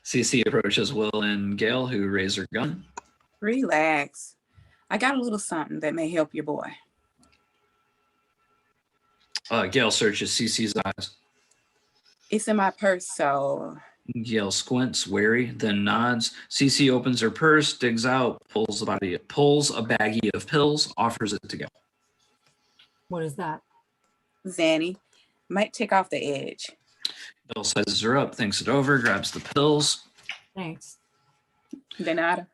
Cece approaches Will and Gail, who raise her gun. Relax. I got a little something that may help your boy. Gail searches Cece's eyes. It's in my purse, so Gail squints, wary, then nods. Cece opens her purse, digs out, pulls a baggie of pills, offers it to Gail. What is that? Zanny, might take off the edge. Gail sizes her up, thinks it over, grabs the pills. Thanks. De nada.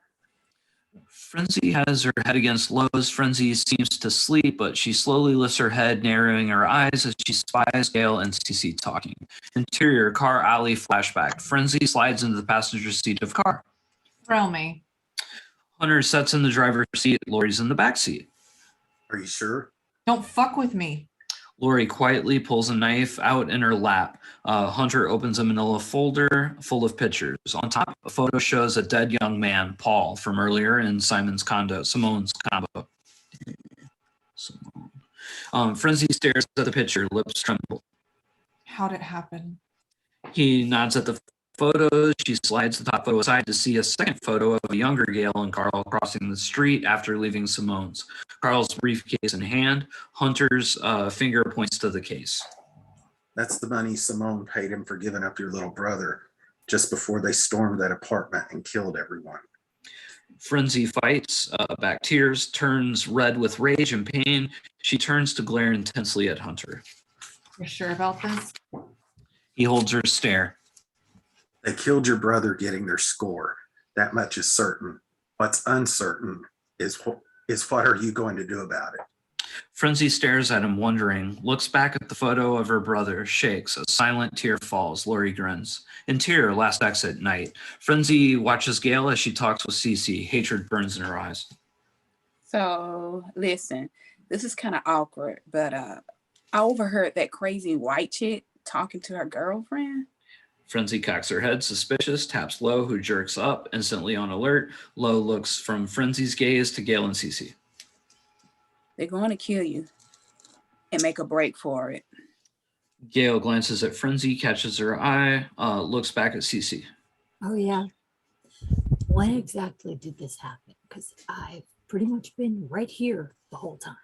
Frenzy has her head against Lowe's. Frenzy seems to sleep, but she slowly lifts her head, narrowing her eyes as she spies Gail and Cece talking. Interior, car alley flashback. Frenzy slides into the passenger seat of car. Thrill me. Hunter sits in the driver's seat. Lori's in the back seat. Are you sure? Don't fuck with me. Lori quietly pulls a knife out in her lap. Hunter opens a manila folder full of pictures. On top, a photo shows a dead young man, Paul, from earlier in Simone's condo. Frenzy stares at the picture, lips tremble. How'd it happen? He nods at the photos. She slides the top photo aside to see a second photo of a younger Gail and Carl crossing the street after leaving Simone's. Carl's briefcase in hand. Hunter's finger points to the case. That's the money Simone paid him for giving up your little brother just before they stormed that apartment and killed everyone. Frenzy fights back tears, turns red with rage and pain. She turns to glare intensely at Hunter. You're sure about this? He holds her stare. They killed your brother getting their score. That much is certain. What's uncertain is what are you going to do about it? Frenzy stares at him, wondering, looks back at the photo of her brother, shakes. A silent tear falls. Lori grins. Interior, last exit, night. Frenzy watches Gail as she talks with Cece. Hatred burns in her eyes. So, listen, this is kind of awkward, but I overheard that crazy white chick talking to her girlfriend. Frenzy cocks her head, suspicious, taps Lo, who jerks up, instantly on alert. Lo looks from Frenzy's gaze to Gail and Cece. They're going to kill you and make a break for it. Gail glances at Frenzy, catches her eye, looks back at Cece. Oh, yeah. When exactly did this happen? Because I've pretty much been right here the whole time.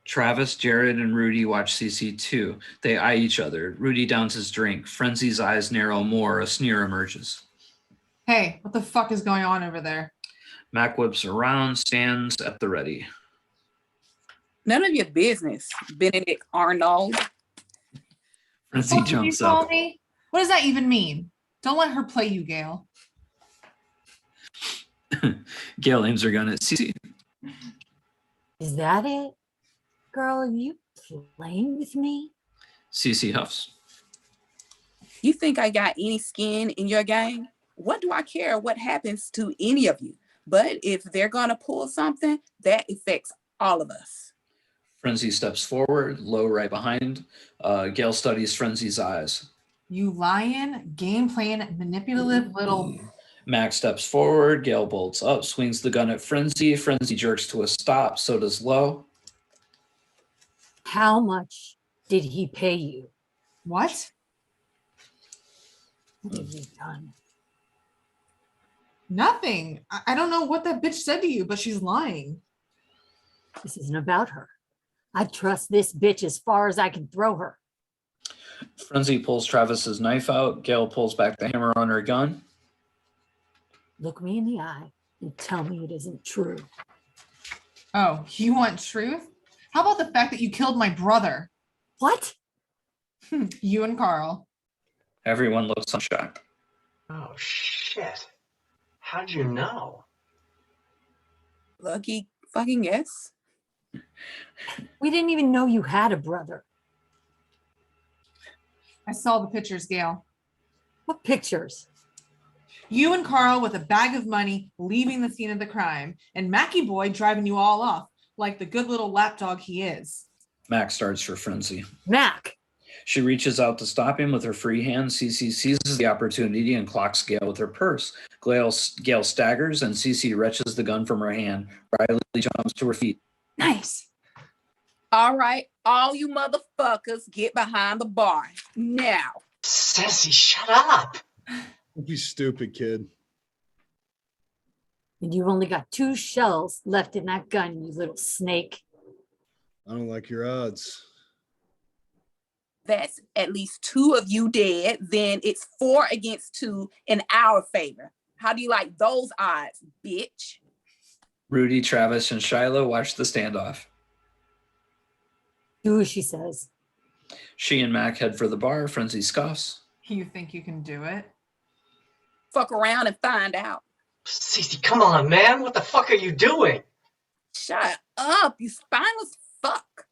Travis, Jared, and Rudy watch Cece too. They eye each other. Rudy downs his drink. Frenzy's eyes narrow more. A sneer emerges. Hey, what the fuck is going on over there? Mac whips around, stands at the ready. None of your business, Benedict Arnold. Frenzy What did you jumps call up. me? What does that even mean? Don't let her play you, Gail. Gail aims her gun at Cece. Is that it? Girl, are you playing with me? Cece huffs. You think I got any skin in your game? What do I care what happens to any of you? But if they're gonna pull something, that affects all of us. Frenzy steps forward, Lo right behind. Gail studies Frenzy's eyes. You lying, game playing, manipulative little. Mac steps forward, Gail bolts up, swings the gun at Frenzy. Frenzy jerks to a stop, so does Lo. How much did he pay you? What? What have you done? Nothing. I don't know what that bitch said to you, but she's lying. This isn't about her. I trust this bitch as far as I can throw her. Frenzy pulls Travis's knife out. Gail pulls back the hammer on her gun. Look me in the eye and tell me it isn't true. Oh, you want truth? How about the fact that you killed my brother? What? You and Carl. Everyone looks shocked. Oh, shit. How'd you know? Lucky fucking guess. We didn't even know you had a brother. I saw the pictures, Gail. What pictures? You and Carl with a bag of money leaving the scene of the crime, and Mackie Boy driving you all off like the good little lapdog he is. Mac starts for Frenzy. Mac! She reaches out to stop him with her free hand. Cece seizes the opportunity and clocks Gail with her purse. Gail staggers and Cece wrenches the gun from her hand. Riley jumps to her feet. Nice. All right, all you motherfuckers get behind the bar now. Sassy, shut up. Don't be stupid, kid. And you've only got 2 shells left in that gun, you little snake. I don't like your odds. that's at least 2 of you dead. Then it's 4 against 2 in our favor. How do you like those odds, bitch? Rudy, Travis, and Shiloh watch the standoff. Do as she says. She and Mac head for the bar. Frenzy scoffs. You think you can do it? Fuck around and find out. Cece, come on, man. What the fuck are you doing? Shut up, you spineless fuck.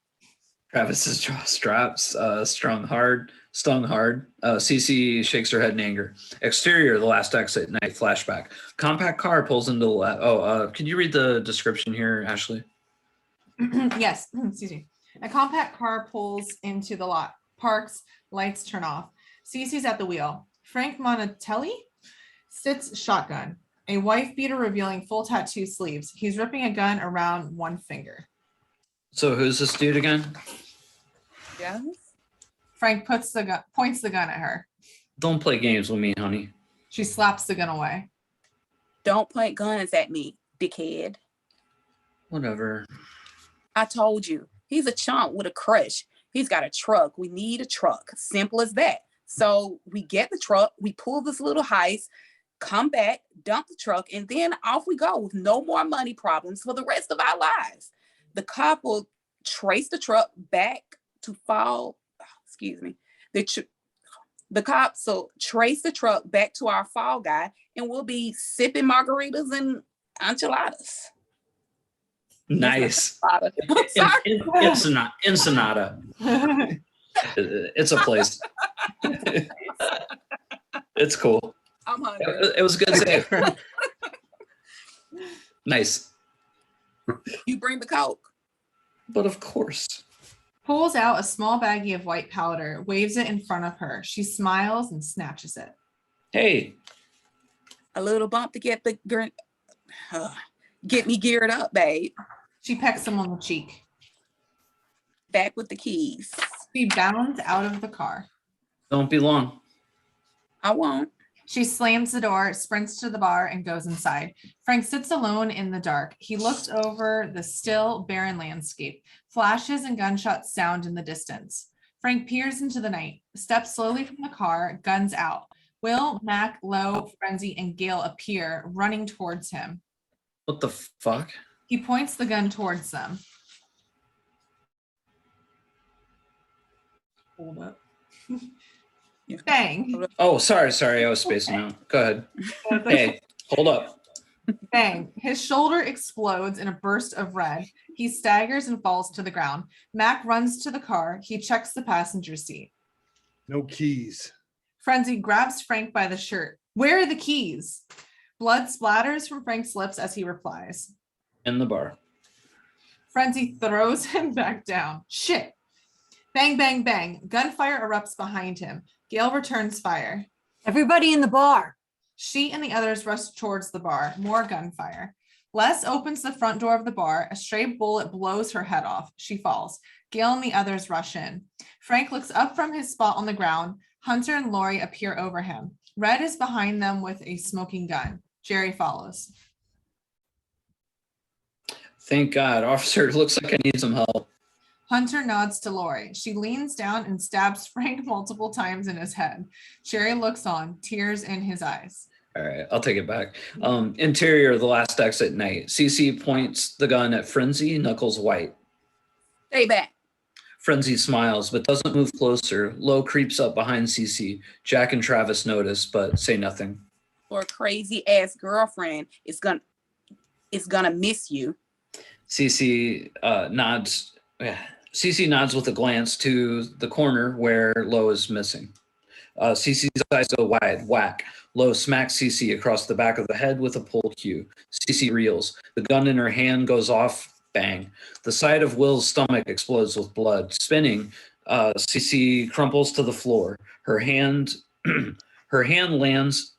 Travis's jaw straps, stung hard. Cece shakes her head in anger. Exterior, the last exit night flashback. Compact car pulls into the can you read the description here, Ashley? Yes, excuse me. A compact car pulls into the lot, parks, lights turn off. Cece's at the wheel. Frank Monatelli sits shotgun, a wife beater revealing full tattoo sleeves. He's ripping a gun around one finger. So who's this dude again? Yes. Frank points the gun at her. Don't play games with me, honey. She slaps the gun away. Don't point guns at me, dickhead. Whatever. I told you, he's a chump with a crush. He's got a truck. We need a truck. Simple as that. So we get the truck, we pull this little heist, come back, dump the truck, and then off we go with no more money problems for the rest of our lives. The cop will trace the truck back to fall. Excuse me. The cops will trace the truck back to our fall guy, and we'll be sipping margaritas and enchiladas. Nice. Ensenada. It's a place. It's cool. I'm hungry. It was a good save. Nice. You bring the Coke. But of course. Pulls out a small baggie of white powder, waves it in front of her. She smiles and snatches it. Hey. A little bump to get me geared up, babe. She pecks him on the cheek. Back with the keys. She bounds out of the car. Don't be long. I won't. She slams the door, sprints to the bar, and goes inside. Frank sits alone in the dark. He looks over the still, barren landscape. Flashes and gunshots sound in the distance. Frank peers into the night, steps slowly from the car, guns out. Will, Mac, Lo, Frenzy, and Gale appear, running towards him. What the fuck? He points the gun towards them. Hold up. Bang. Oh, sorry. I was spacing out. Go ahead. Hey, hold up. Bang. His shoulder explodes in a burst of red. He staggers and falls to the ground. Mac runs to the car. He checks the passenger seat. No keys. Frenzy grabs Frank by the shirt. Where are the keys? Blood splatters from Frank's lips as he replies. In the bar. Frenzy throws him back down. Shit. Bang, bang, bang. Gunfire erupts behind him. Gale returns fire. Everybody in the bar. She and the others rush towards the bar. More gunfire. Les opens the front door of the bar. A stray bullet blows her head off. She falls. Gale and the others rush in. Frank looks up from his spot on the ground. Hunter and Lori appear over him. Red is behind them with a smoking gun. Jerry follows. Thank God. Officer, looks like I need some help. Hunter nods to Lori. She leans down and stabs Frank multiple times in his head. Jerry looks on, tears in his eyes. All right, I'll take it back. Interior, the last exit night. Cece points the gun at Frenzy, knuckles white. Stay back. Frenzy smiles, but doesn't move closer. Lo creeps up behind Cece. Jack and Travis notice, but say nothing. Or crazy ass girlfriend is gonna miss you. Cece nods. Cece nods with a glance to the corner where Lo is missing. Cece's eyes go wide. Whack. Lo smacks Cece across the back of the head with a pull cue. Cece reels. The gun in her hand goes off. Bang. The side of Will's stomach explodes with blood. Spinning, Cece crumples to the floor. Her hand lands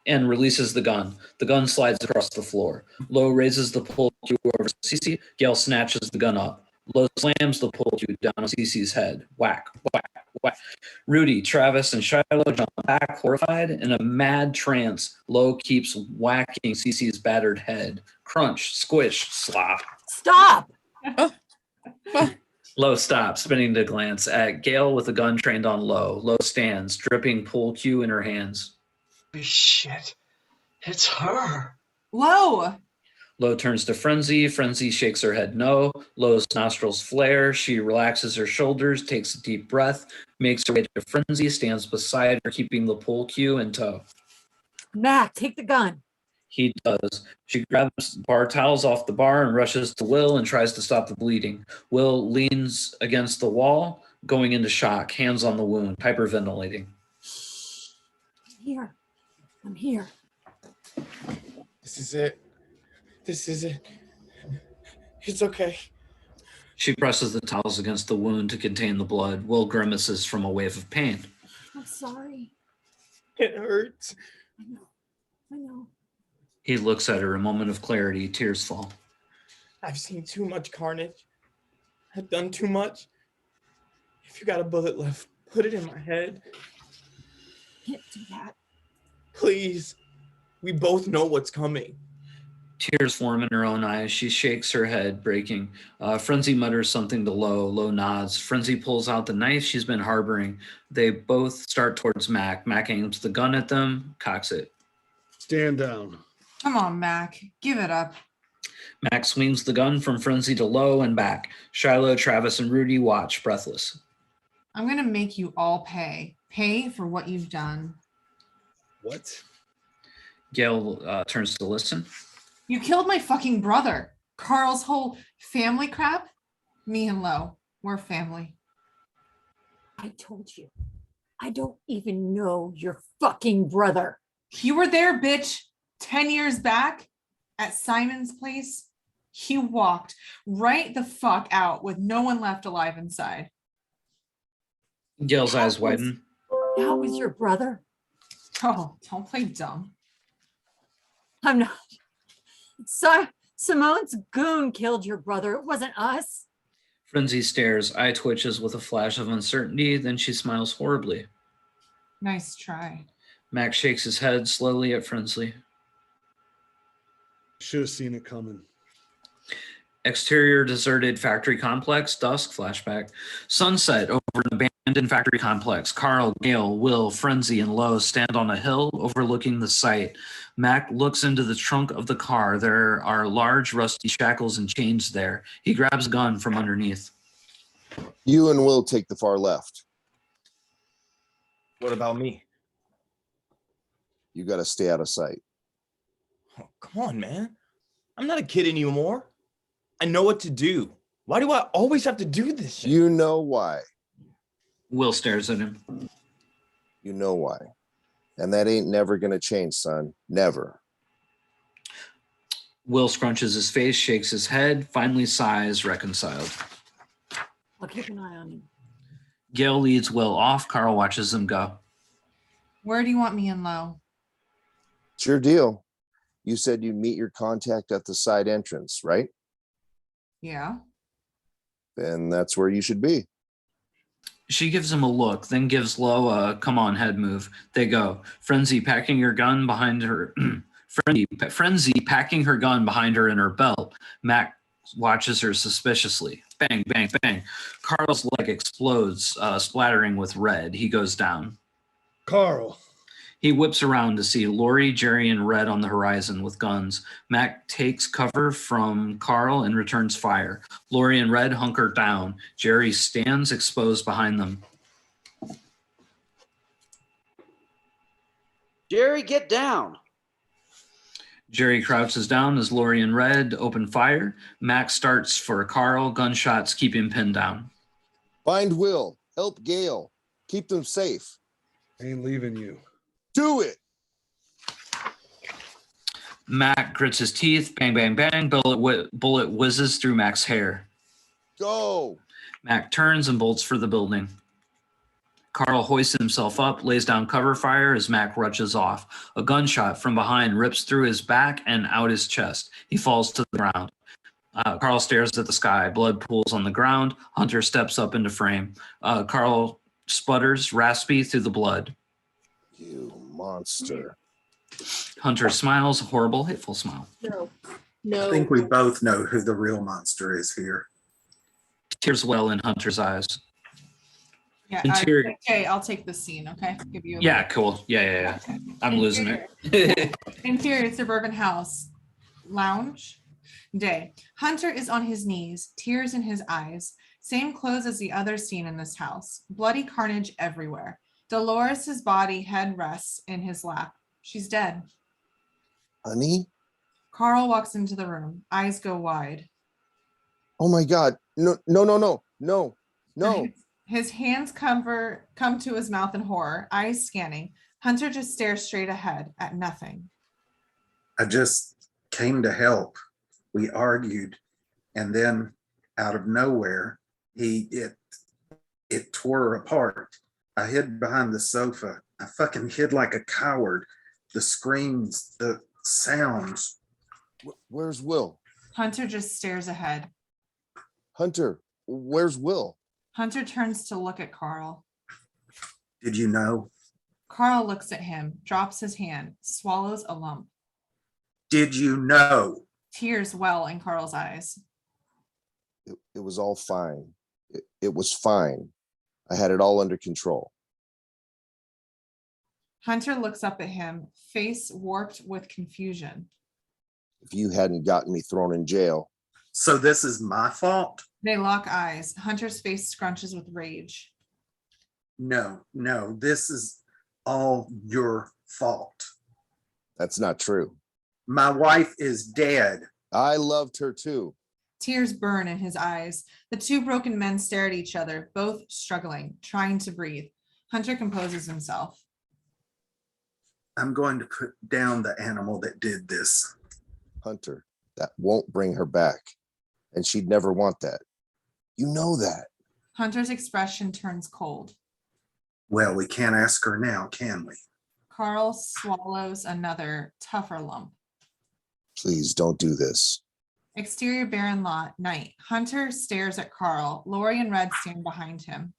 and releases the gun. The gun slides across the floor. Lo raises the pull cue over Cece. Gale snatches the gun up. Lo slams the pull cue down on Cece's head. Whack, whack, whack. Rudy, Travis, and Shiloh jump back, horrified. In a mad trance, Lo keeps whacking Cece's battered head. Crunch, squish, slop. Stop. Low stops, spinning to glance at Gale with a gun trained on Low. Low stands, dripping pool cue in her hands. Shit. It's her. Low. Low turns to Frenzy. Frenzy shakes her head no. Low's nostrils flare. She relaxes her shoulders, takes a deep breath, makes her way to Frenzy, stands beside her, keeping the pole cue in tow. Mac, take the gun. He does. She grabs bar towels off the bar and rushes to Will and tries to stop the bleeding. Will leans against the wall, going into shock, hands on the wound, hyperventilating. I'm here. This is it. This is it. It's okay. She presses the towels against the wound to contain the blood. Will grimaces from a wave of pain. I'm sorry. It hurts. I know. He looks at her, a moment of clarity, tears fall. I've seen too much carnage. I've done too much. If you got a bullet left, put it in my head. Can't do that. Please. We both know what's coming. Tears form in her own eyes. She shakes her head, breaking. Frenzy mutters something to Low. Low nods. Frenzy pulls out the knife she's been harboring. They both start towards Mac. Mac aims the gun at them, cocks it. Stand down. Come on, Mac. Give it up. Mac swings the gun from Frenzy to Low and back. Shiloh, Travis, and Rudy watch, breathless. I'm going to make you all pay. Pay for what you've done. What? Gale turns to listen. You killed my fucking brother. Carl's whole family crap. Me and Lo, we're family. I told you. I don't even know your fucking brother. You were there, bitch. 10 years back at Simon's place. He walked right the fuck out with no one left alive inside. Gale's eyes widen. That was your brother? Oh, don't play dumb. I'm not. Simone's goon killed your brother. It wasn't us. Frenzy stares, eye twitches with a flash of uncertainty, then she smiles horribly. Nice try. Max shakes his head slowly at Frenzy. Should have seen it coming. Exterior deserted factory complex, dusk, flashback. Sunset over an abandoned factory complex. Carl, Gale, Will, Frenzy, and Lowe stand on a hill overlooking the site. Mac looks into the trunk of the car. There are large rusty shackles and chains there. He grabs a gun from underneath. You and Will take the far left. What about me? You got to stay out of sight. Oh, come on, man. I'm not a kid anymore. I know what to do. Why do I always have to do this shit? You know why. Will stares at him. You know why. And that ain't never going to change, son. Never. Will scrunches his face, shakes his head, finally sighs, reconciled. I'll keep an eye on him. Gale leads Will off. Carl watches them go. Where do you want me and Lo? It's your deal. You said you'd meet your contact at the side entrance, right? Yeah. Then that's where you should be. She gives him a look, then gives Lo a come on head move. They go. Frenzy packing her gun behind her. Frenzy packing her gun behind her in her belt. Mac watches her suspiciously. Bang, bang, bang. Carl's leg explodes, splattering with red. He goes down. Carl. He whips around to see Lori, Jerry, and Red on the horizon with guns. Mac takes cover from Carl and returns fire. Lori and Red hunker down. Jerry stands exposed behind them. Jerry, get down. Jerry crouches down as Lori and Red open fire. Mac starts for Carl. Gunshots keep him pinned down. Find Will. Help Gale. Keep them safe. I ain't leaving you. Do it. Mac grits his teeth. Bang, bang, bang. Bullet whizzes through Mac's hair. Go. Mac turns and bolts for the building. Carl hoists himself up, lays down cover fire as Mac rushes off. A gunshot from behind rips through his back and out his chest. He falls to the ground. Carl stares at the sky. Blood pools on the ground. Hunter steps up into frame. Carl sputters, raspy through the blood. You monster. Hunter smiles, a horrible, hateful smile. No. I think we both know who the real monster is here. Tears well in Hunter's eyes. Yeah, Interior. okay, I'll take this scene, okay? Give you a Yeah, cool. Yeah. I'm losing it. Interior suburban house. Lounge. Day. Hunter is on his knees, tears in his eyes. Same clothes as the other scene in this house. Bloody carnage everywhere. Dolores's body head rests in his lap. She's dead. Honey? Carl walks into the room. Eyes go wide. Oh my God. No. His hands come to his mouth in horror, eyes scanning. Hunter just stares straight ahead at nothing. I just came to help. We argued, and then out of nowhere, it tore her apart. I hid behind the sofa. I fucking hid like a coward. The screams, the sounds. Where's Will? Hunter just stares ahead. Hunter, where's Will? Hunter turns to look at Carl. Did you know? Carl looks at him, drops his hand, swallows a lump. Did you know? Tears well in Carl's eyes. It was all fine. It was fine. I had it all under control. Hunter looks up at him, face warped with confusion. If you hadn't gotten me thrown in jail. So this is my fault? They lock eyes. Hunter's face scrunches with rage. No, this is all your fault. That's not true. My wife is dead. I loved her too. Tears burn in his eyes. The two broken men stare at each other, both struggling, trying to breathe. Hunter composes himself. I'm going to put down the animal that did this. Hunter, that won't bring her back. And she'd never want that. You know that. Hunter's expression turns cold. Well, we can't ask her now, can we? Carl swallows another, tougher lump. Please don't do this. Exterior barren lot, night. Hunter stares at Carl. Lori and Red stand behind him.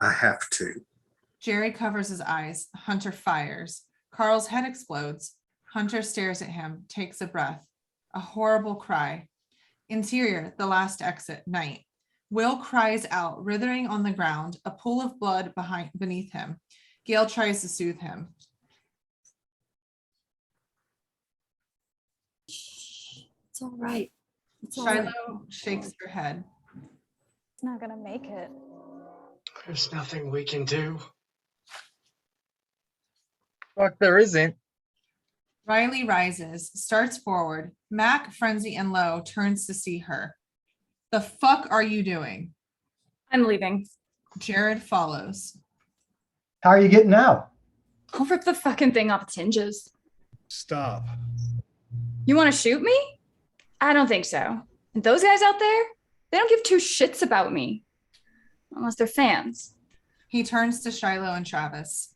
I have to. Jerry covers his eyes. Hunter fires. Carl's head explodes. Hunter stares at him, takes a breath. A horrible cry. Interior, the last exit, night. Will cries out, writhing on the ground, a pool of blood beneath him. Gail tries to soothe him. It's all right. Shiloh shakes her head. It's not gonna make it. There's nothing we can do. Fuck, there isn't. Riley rises, starts forward. Mac, Frenzy, and Lo turns to see her. The fuck are you doing? I'm leaving. Jared follows. How are you getting out? I'll rip the fucking thing off its hinges. Stop. You want to shoot me? I don't think so. And those guys out there, they don't give two shits about me. Unless they're fans. He turns to Shiloh and Travis.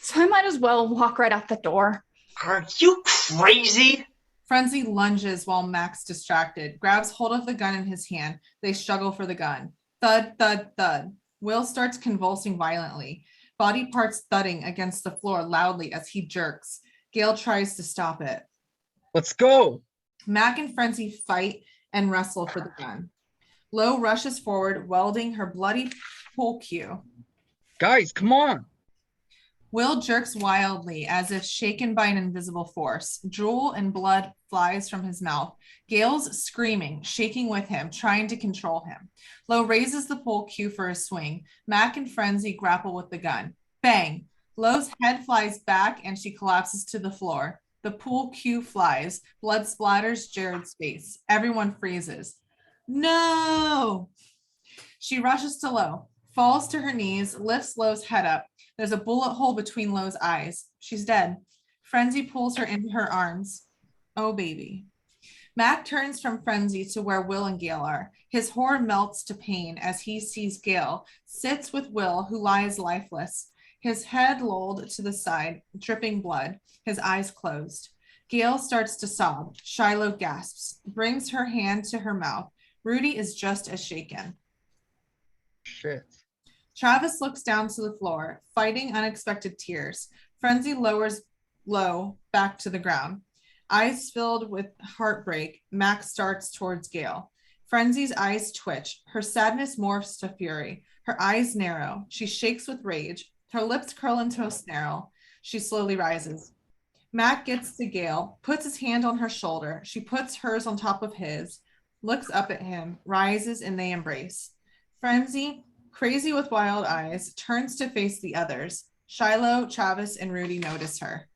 So I might as well walk right out the door. Are you crazy? Frenzy lunges while Mac's distracted, grabs hold of the gun in his hand. They struggle for the gun. Thud, thud, thud. Will starts convulsing violently, body parts thudding against the floor loudly as he jerks. Gail tries to stop it. Let's go. Mac and Frenzy fight and wrestle for the gun. Lo rushes forward, welding her bloody pole cue. Guys, come on. Will jerks wildly as if shaken by an invisible force. Drool and blood flies from his mouth. Gail's screaming, shaking with him, trying to control him. Lo raises the pole cue for a swing. Mac and Frenzy grapple with the gun. Bang! Lo's head flies back and she collapses to the floor. The pool cue flies. Blood splatters Jared's face. Everyone freezes. No! She rushes to Lo, falls to her knees, lifts Lo's head up. There's a bullet hole between Lo's eyes. She's dead. Frenzy pulls her into her arms. Oh, baby. Mac turns from Frenzy to where Will and Gail are. His horror melts to pain as he sees Gail, sits with Will, who lies lifeless. His head lolled to the side, dripping blood, his eyes closed. Gail starts to sob. Shiloh gasps, brings her hand to her mouth. Rudy is just as shaken. Shit. Travis looks down to the floor, fighting unexpected tears. Frenzy lowers Lo back to the ground. Eyes filled with heartbreak, Max starts towards Gail. Frenzy's eyes twitch. Her sadness morphs to fury. Her eyes narrow. She shakes with rage. Her lips curl into a snarl. She slowly rises. Mac gets to Gale, puts his hand on her shoulder. She puts hers on top of his, looks up at him, rises, and they embrace. Frenzy, crazy with wild eyes, turns to face the others. Shiloh, Travis, and Rudy notice her.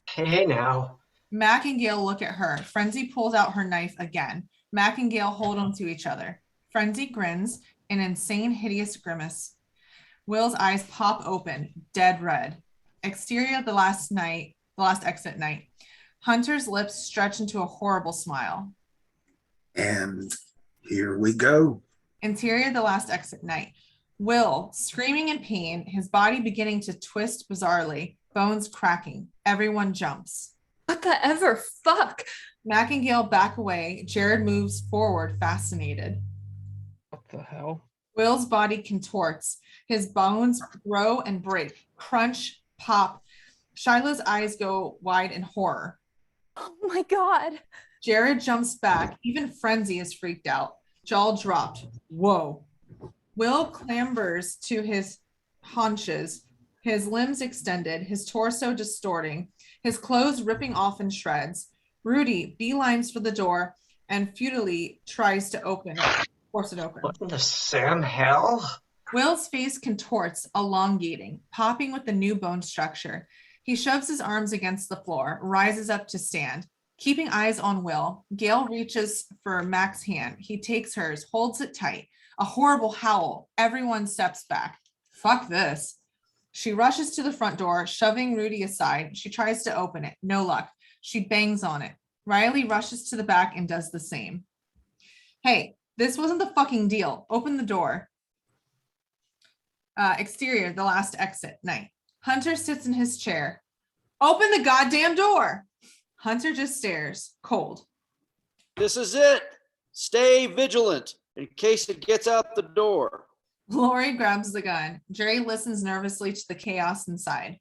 Hey now. Mac and Gale look at her. Frenzy pulls out her knife again. Mac and Gale hold on to each other. Frenzy grins, an insane, hideous grimace. Will's eyes pop open, dead red. Exterior the last exit night. Hunter's lips stretch into a horrible smile. And here we go. Interior the last exit night. Will, screaming in pain, his body beginning to twist bizarrely, bones cracking. Everyone jumps. What the ever fuck? Mac and Gale back away. Jared moves forward, fascinated. What the hell? Will's body contorts. His bones grow and break. Crunch, pop. Shiloh's eyes go wide in horror. Oh my God. Jared jumps back. Even Frenzy is freaked out. Jaw dropped. Whoa. Will clambers to his haunches, his limbs extended, his torso distorting, his clothes ripping off in shreds. Rudy beelines for the door and futilely tries to force it open. What in the Sam hell? Will's face contorts, elongating, popping with the new bone structure. He shoves his arms against the floor, rises up to stand. Keeping eyes on Will, Gale reaches for Mac's hand. He takes hers, holds it tight. A horrible howl. Everyone steps back. Fuck this. She rushes to the front door, shoving Rudy aside. She tries to open it. No luck. She bangs on it. Riley rushes to the back and does the same. Hey, this wasn't the fucking deal. Open the door. Exterior, the last exit, night. Hunter sits in his chair. Open the goddamn door. Hunter just stares, cold. This is it. Stay vigilant in case it gets out the door. Lori grabs the gun. Jerry listens nervously to the chaos inside.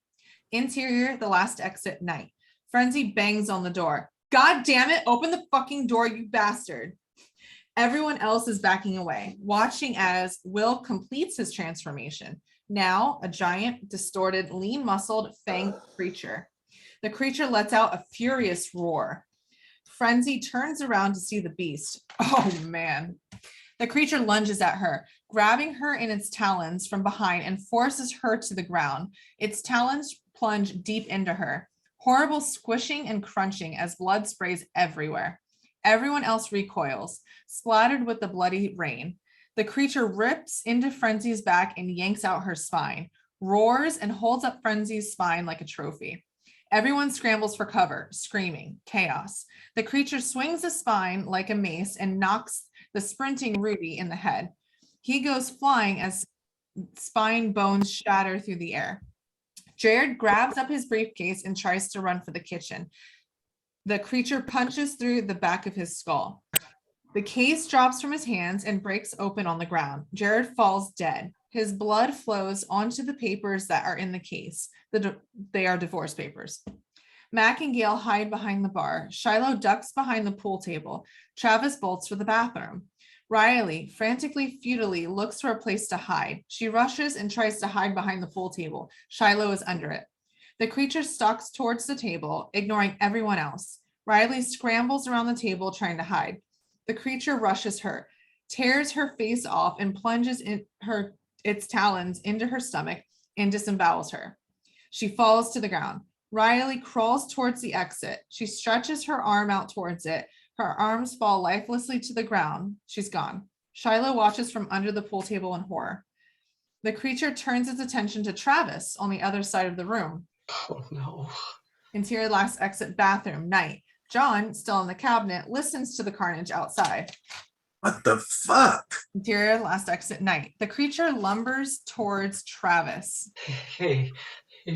Interior, the last exit, night. Frenzy bangs on the door. God damn it, open the fucking door, you bastard. Everyone else is backing away, watching as Will completes his transformation. Now, a giant, distorted, lean-muscled, fanged creature. The creature lets out a furious roar. Frenzy turns around to see the beast. Oh, man. The creature lunges at her, grabbing her in its talons from behind and forces her to the ground. Its talons plunge deep into her. Horrible squishing and crunching as blood sprays everywhere. Everyone else recoils, splattered with the bloody rain. The creature rips into Frenzy's back and yanks out her spine, roars and holds up Frenzy's spine like a trophy. Everyone scrambles for cover, screaming, chaos. The creature swings the spine like a mace and knocks the sprinting Rudy in the head. He goes flying as spine bones shatter through the air. Jared grabs up his briefcase and tries to run for the kitchen. The creature punches through the back of his skull. The case drops from his hands and breaks open on the ground. Jared falls dead. His blood flows onto the papers that are in the case. They are divorce papers. Mac and Gale hide behind the bar. Shiloh ducks behind the pool table. Travis bolts for the bathroom. Riley, frantically, futilely, looks for a place to hide. She rushes and tries to hide behind the pool table. Shiloh is under it. The creature stalks towards the table, ignoring everyone else. Riley scrambles around the table trying to hide. The creature rushes her, tears her face off, and plunges its talons into her stomach and disembowels her. She falls to the ground. Riley crawls towards the exit. She stretches her arm out towards it. Her arms fall lifelessly to the ground. She's gone. Shiloh watches from under the pool table in horror. The creature turns its attention to Travis on the other side of the room. Oh no. Interior last exit bathroom, night. John, still in the cabinet, listens to the carnage outside. What the fuck? Interior last exit, night. The creature lumbers towards Travis. Hey,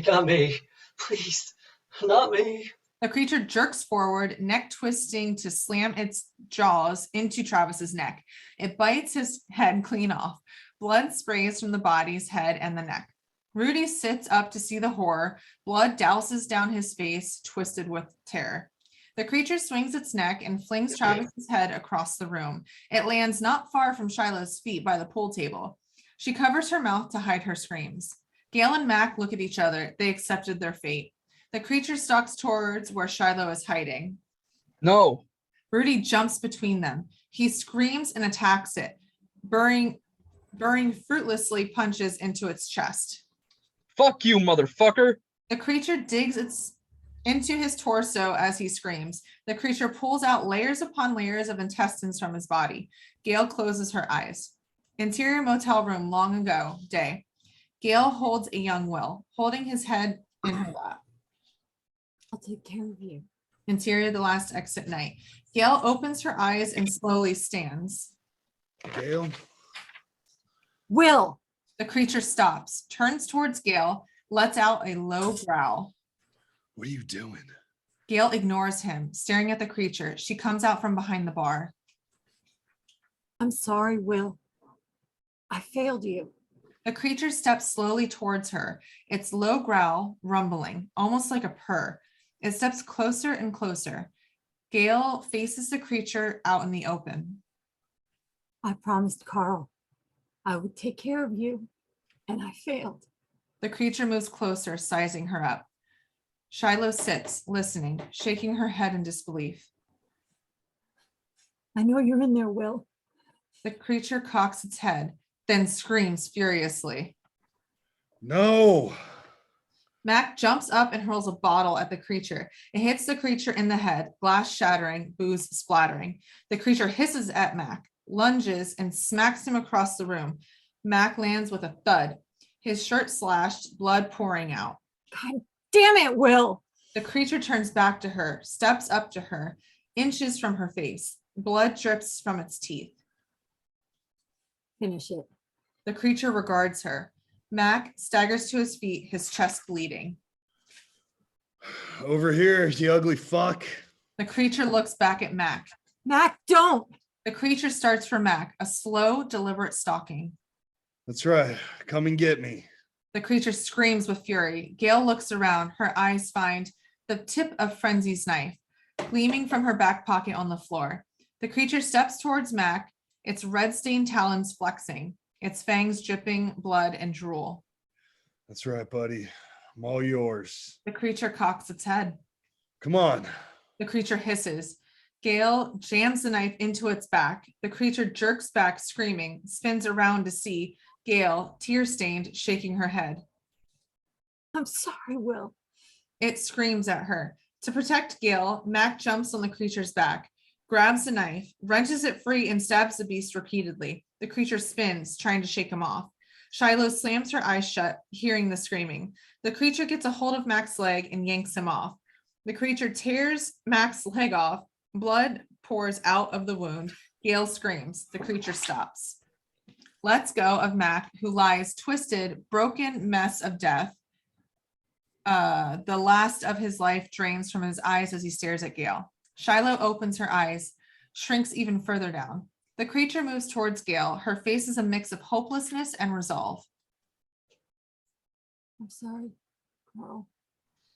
not me. Please, not me. The creature jerks forward, neck twisting to slam its jaws into Travis's neck. It bites his head clean off. Blood sprays from the body's head and the neck. Rudy sits up to see the horror. Blood douses down his face, twisted with terror. The creature swings its neck and flings Travis's head across the room. It lands not far from Shiloh's feet by the pool table. She covers her mouth to hide her screams. Gail and Mac look at each other. They accepted their fate. The creature stalks towards where Shiloh is hiding. No. Rudy jumps between them. He screams and attacks it, burying fruitlessly punches into its chest. Fuck you, motherfucker. The creature digs into his torso as he screams. The creature pulls out layers upon layers of intestines from his body. Gail closes her eyes. Interior motel room, long ago, day. Gail holds a young Will, holding his head in her lap. I'll take care of you. Interior, the last exit night. Gail opens her eyes and slowly stands. Gail? Will! The creature stops, turns towards Gail, lets out a low growl. What are you doing? Gail ignores him, staring at the creature. She comes out from behind the bar. I'm sorry, Will. I failed you. The creature steps slowly towards her, its low growl rumbling, almost like a purr. It steps closer and closer. Gail faces the creature out in the open. I promised Carl I would take care of you, and I failed. The creature moves closer, sizing her up. Shiloh sits, listening, shaking her head in disbelief. I know you're in there, Will. The creature cocks its head, then screams furiously. No. Mac jumps up and hurls a bottle at the creature. It hits the creature in the head, glass shattering, booze splattering. The creature hisses at Mac, lunges, and smacks him across the room. Mac lands with a thud, his shirt slashed, blood pouring out. God damn it, Will. The creature turns back to her, steps up to her, inches from her face. Blood drips from its teeth. Finish it. The creature regards her. Mac staggers to his feet, his chest bleeding. Over here, you ugly fuck. The creature looks back at Mac. Mac, don't. The creature starts for Mac, a slow, deliberate stalking. That's right. Come and get me. The creature screams with fury. Gail looks around. Her eyes find the tip of Frenzy's knife, gleaming from her back pocket on the floor. The creature steps towards Mac, its red-stained talons flexing, its fangs dripping blood and drool. That's right, buddy. I'm all yours. The creature cocks its head. Come on. The creature hisses. Gail jams the knife into its back. The creature jerks back, screaming, spins around to see Gail, tear-stained, shaking her head. I'm sorry, Will. It screams at her. To protect Gail, Mac jumps on the creature's back, grabs the knife, wrenches it free, and stabs the beast repeatedly. The creature spins, trying to shake him off. Shiloh slams her eyes shut, hearing the screaming. The creature gets a hold of Mac's leg and yanks him off. The creature tears Mac's leg off. Blood pours out of the wound. Gail screams. The creature stops. Lets go of Mac, who lies twisted, broken mess of death. The last of his life drains from his eyes as he stares at Gail. Shiloh opens her eyes, shrinks even further down. The creature moves towards Gail. Her face is a mix of hopelessness and resolve. I'm sorry, Carl.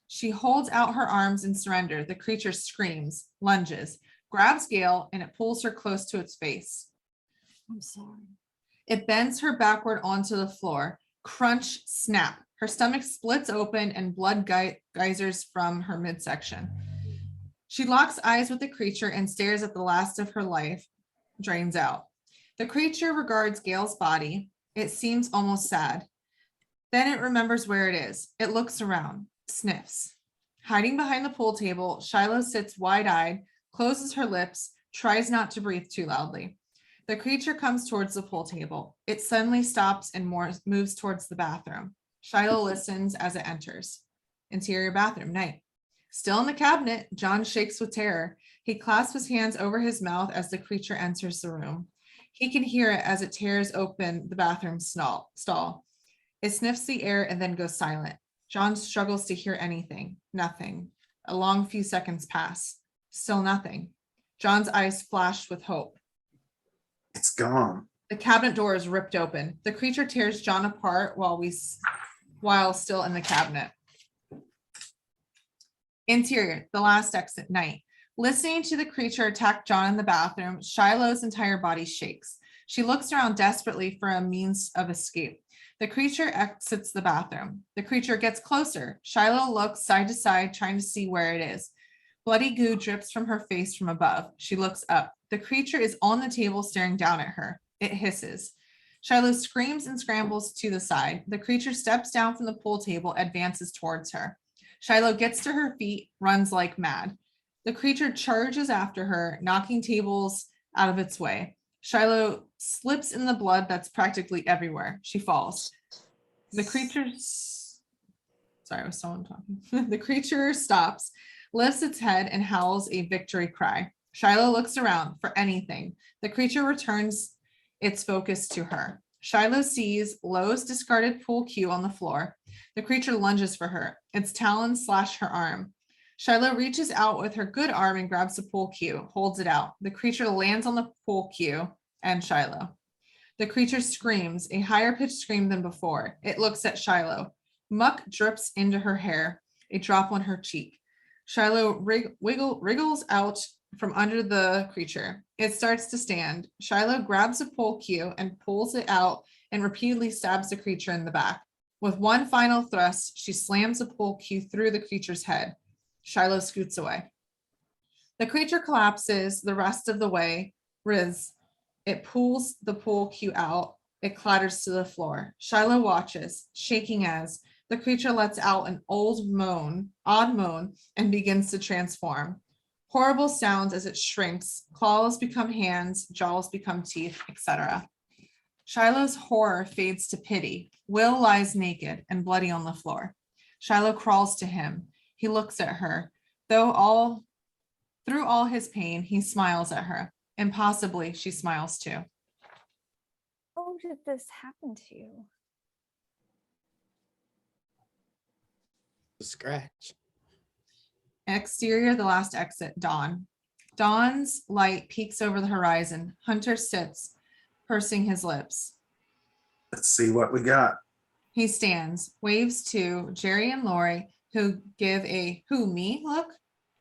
She holds out her arms in surrender. The creature screams, lunges, grabs Gail, and it pulls her close to its face. I'm sorry. It bends her backward onto the floor. Crunch, snap. Her stomach splits open and blood geysers from her midsection. She locks eyes with the creature and stares at the last of her life drains out. The creature regards Gail's body. It seems almost sad. Then it remembers where it is. It looks around, sniffs. Hiding behind the pool table, Shiloh sits wide-eyed, closes her lips, tries not to breathe too loudly. The creature comes towards the pool table. It suddenly stops and moves towards the bathroom. Shiloh listens as it enters. Interior bathroom, night. Still in the cabinet, John shakes with terror. He clasps his hands over his mouth as the creature enters the room. He can hear it as it tears open the bathroom stall. It sniffs the air and then goes silent. John struggles to hear anything. Nothing. A long few seconds pass. Still nothing. John's eyes flash with hope. It's gone. The cabinet door is ripped open. The creature tears John apart while still in the cabinet. Interior, the last exit, night. Listening to the creature attack John in the bathroom, Shiloh's entire body shakes. She looks around desperately for a means of escape. The creature exits the bathroom. The creature gets closer. Shiloh looks side to side, trying to see where it is. Bloody goo drips from her face from above. She looks up. The creature is on the table staring down at her. It hisses. Shiloh screams and scrambles to the side. The creature steps down from the pool table, advances towards her. Shiloh gets to her feet, runs like mad. The creature charges after her, knocking tables out of its way. Shiloh slips in the blood that's practically everywhere. She falls. The creature, sorry, was someone talking? The creature stops, lifts its head, and howls a victory cry. Shiloh looks around for anything. The creature returns its focus to her. Shiloh sees Lowe's discarded pool cue on the floor. The creature lunges for her. Its talons slash her arm. Shiloh reaches out with her good arm and grabs the pool cue, holds it out. The creature lands on the pool cue and Shiloh. The creature screams, a higher pitched scream than before. It looks at Shiloh. Muck drips into her hair, a drop on her cheek. Shiloh wriggles out from under the creature. It starts to stand. Shiloh grabs a pool cue and pulls it out and repeatedly stabs the creature in the back. With one final thrust, she slams the pool cue through the creature's head. Shiloh scoots away. The creature collapses the rest of the way. It pulls the pool cue out. It clatters to the floor. Shiloh watches, shaking as the creature lets out an odd moan, and begins to transform. Horrible sounds as it shrinks. Claws become hands, jaws become teeth, etc. Shiloh's horror fades to pity. Will lies naked and bloody on the floor. Shiloh crawls to him. He looks at her. Through all his pain, he smiles at her. Impossibly, she smiles too. How did this happen to you? Scratch. Exterior, the last exit, dawn. Dawn's light peeks over the horizon. Hunter sits, pursing his lips. Let's see what we got. He stands, waves to Jerry and Lori, who give a "who, me" look.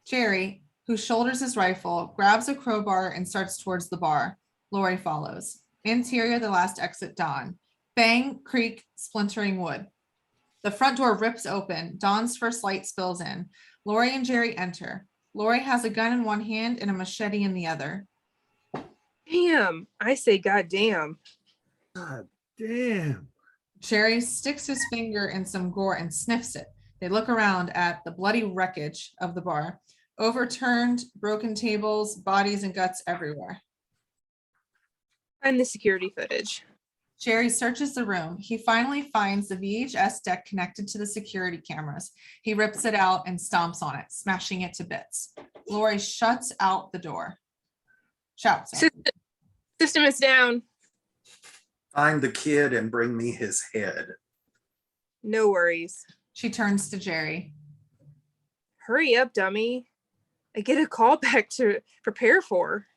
Jerry, who shoulders his rifle, grabs a crowbar and starts towards the bar. Lori follows. Interior, the last exit, dawn. Bang, creak, splintering wood. The front door rips open. Dawn's first light spills in. Lori and Jerry enter. Lori has a gun in one hand and a machete in the other. Damn, I say goddamn. God damn. Jerry sticks his finger in some gore and sniffs it. They look around at the bloody wreckage of the bar. Overturned, broken tables, bodies and guts everywhere. Find the security footage. Jerry searches the room. He finally finds the VHS deck connected to the security cameras. He rips it out and stomps on it, smashing it to bits. Lori shuts out the door. Shouts. System is down. Find the kid and bring me his head. No worries. She turns to Jerry. Hurry up, dummy. I get a call back to prepare for.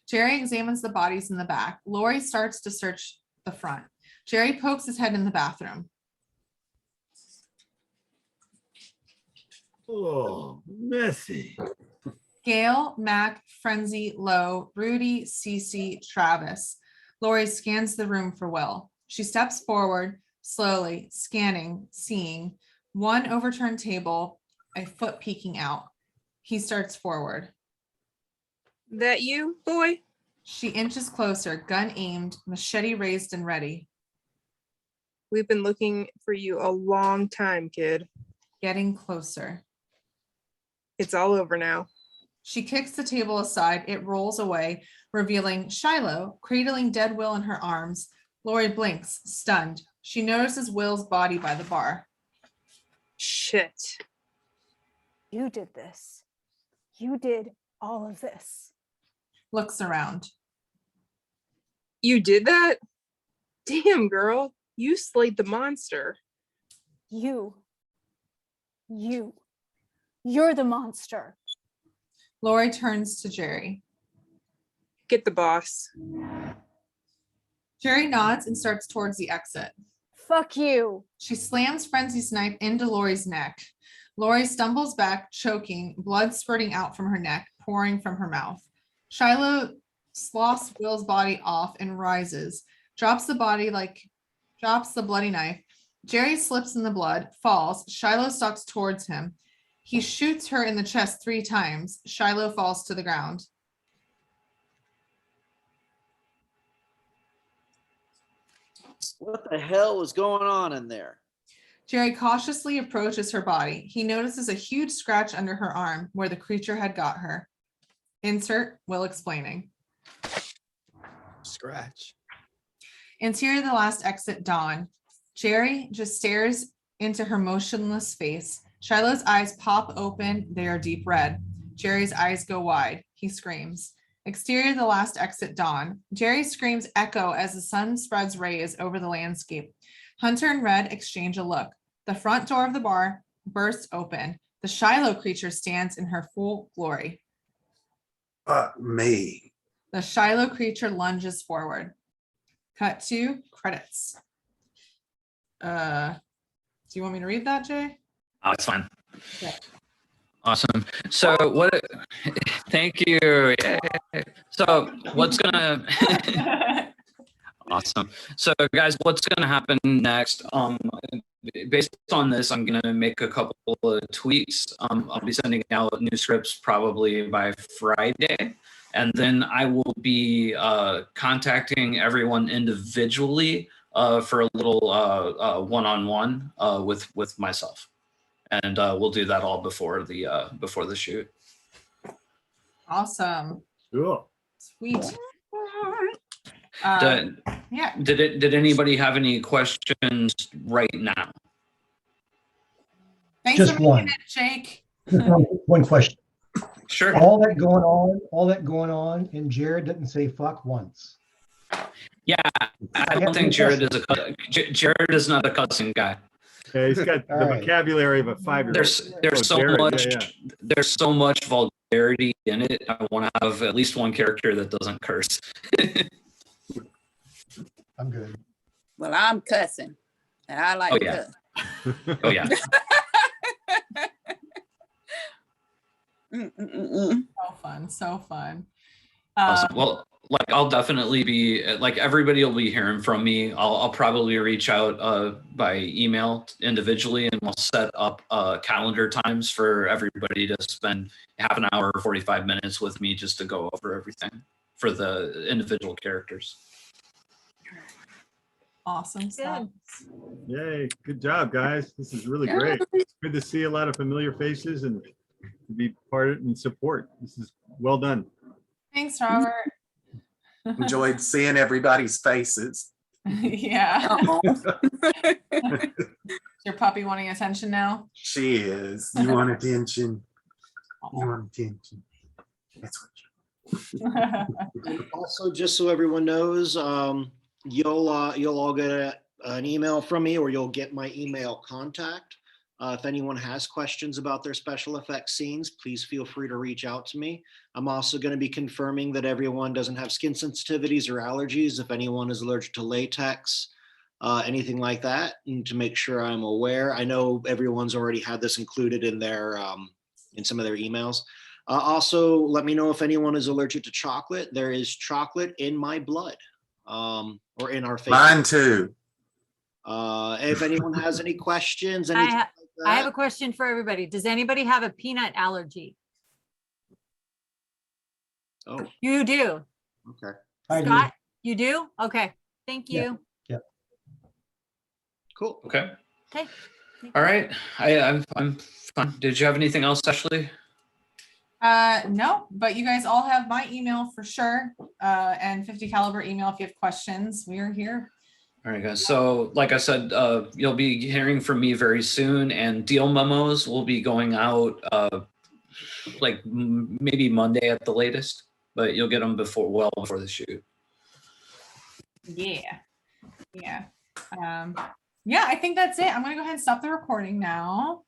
Jerry examines the bodies in the back. Lori starts to search the front. Jerry pokes his head in the bathroom. Oh, messy. Gail, Mac, Frenzy, Lowe, Rudy, Cece, Travis. Lori scans the room for Will. She steps forward, slowly, scanning, seeing one overturned table, a foot peeking out. He starts forward. That you, boy? She inches closer, gun aimed, machete raised and ready. We've been looking for you a long time, kid. Getting closer. It's all over now. She kicks the table aside. It rolls away, revealing Shiloh, cradling dead Will in her arms. Lori blinks, stunned. She notices Will's body by the bar. Shit. You did this. You did all of this. Looks around. You did that? Damn, girl. You slayed the monster. You're the monster. Lori turns to Jerry. Get the boss. Jerry nods and starts towards the exit. Fuck you. She slams Frenzy's knife into Lori's neck. Lori stumbles back, choking, blood spurting out from her neck, pouring from her mouth. Shiloh sloughs Will's body off and rises, drops the bloody knife. Jerry slips in the blood, falls. Shiloh stalks towards him. He shoots her in the chest 3 times. Shiloh falls to the ground. What the hell was going on in there? Jerry cautiously approaches her body. He notices a huge scratch under her arm where the creature had got her. Insert Will explaining. Scratch. Interior the last exit, Dawn. Jerry just stares into her motionless face. Shiloh's eyes pop open. They are deep red. Jerry's eyes go wide. He screams. Exterior the last exit, Dawn. Jerry screams echo as the sun spreads rays over the landscape. Hunter and Red exchange a look. The front door of the bar bursts open. The Shiloh creature stands in her full glory. Me. The Shiloh creature lunges forward. Cut to credits. Do you want me to read that, Jay? Oh, it's fine. Okay. Awesome. So what? Thank you. Yay. So what's gonna? Awesome. So guys, what's gonna happen next? Based on this, I'm gonna make a couple of tweaks. I'll be sending out new scripts probably by Friday, and then I will be contacting everyone individually for a little one-on-one with myself. And we'll do that all before the shoot. Awesome. Cool. Sweet. Yeah. Did anybody have any questions right now? Thanks Just for one. making it, Jake. One question. Sure. All that going on, and Jared didn't say fuck once. Yeah, I don't think Jared is not a cussing guy. Yeah, he's got the vocabulary of a 5-year-old. There's so Jared, much yeah. there's so much vulgarity in it. I want to have at least one character that doesn't curse. I'm good. Well, I'm cussing, and I like Oh, to yeah. cuss. Oh yeah. So fun. So fun. Awesome. Well, like I'll definitely be like everybody will be hearing from me. I'll probably reach out by email individually, and we'll set up calendar times for everybody to spend half an hour or 45 minutes with me just to go over everything for the individual characters. Awesome stuff. Yay, good job, guys. This is really great. It's good to see a lot of familiar faces and to be part of and support. This is well done. Thanks, Robert. Enjoyed seeing everybody's faces. Yeah. Your puppy wanting attention now? She is. You want attention? You want attention? That's what Also, just so everyone knows, you'll all get an email from me, or you'll get my email contact. If anyone has questions about their special effects scenes, please feel free to reach out to me. I'm also going to be confirming that everyone doesn't have skin sensitivities or allergies. If anyone is allergic to latex, anything like that, and to make sure I'm aware. I know everyone's already had this included in their in some of their emails. Also, let me know if anyone is allergic to chocolate. There is chocolate in my blood, or in our face. Mine too. If anyone has any questions, I have a question for everybody. Does anybody have a peanut allergy? Oh, you do. Okay. Scott, you do? Okay. Thank you. Yeah. Cool. Okay. Okay. All right. I'm fine. Did you have anything else, Ashley? No, but you guys all have my email for sure. And 50 caliber email if you have questions. We are here. All right, guys. So like I said, you'll be hearing from me very soon, and deal memos will be going out like maybe Monday at the latest, but you'll get them well before the shoot. Yeah. Yeah. Yeah, I think that's it. I'm going to go ahead and stop the recording now.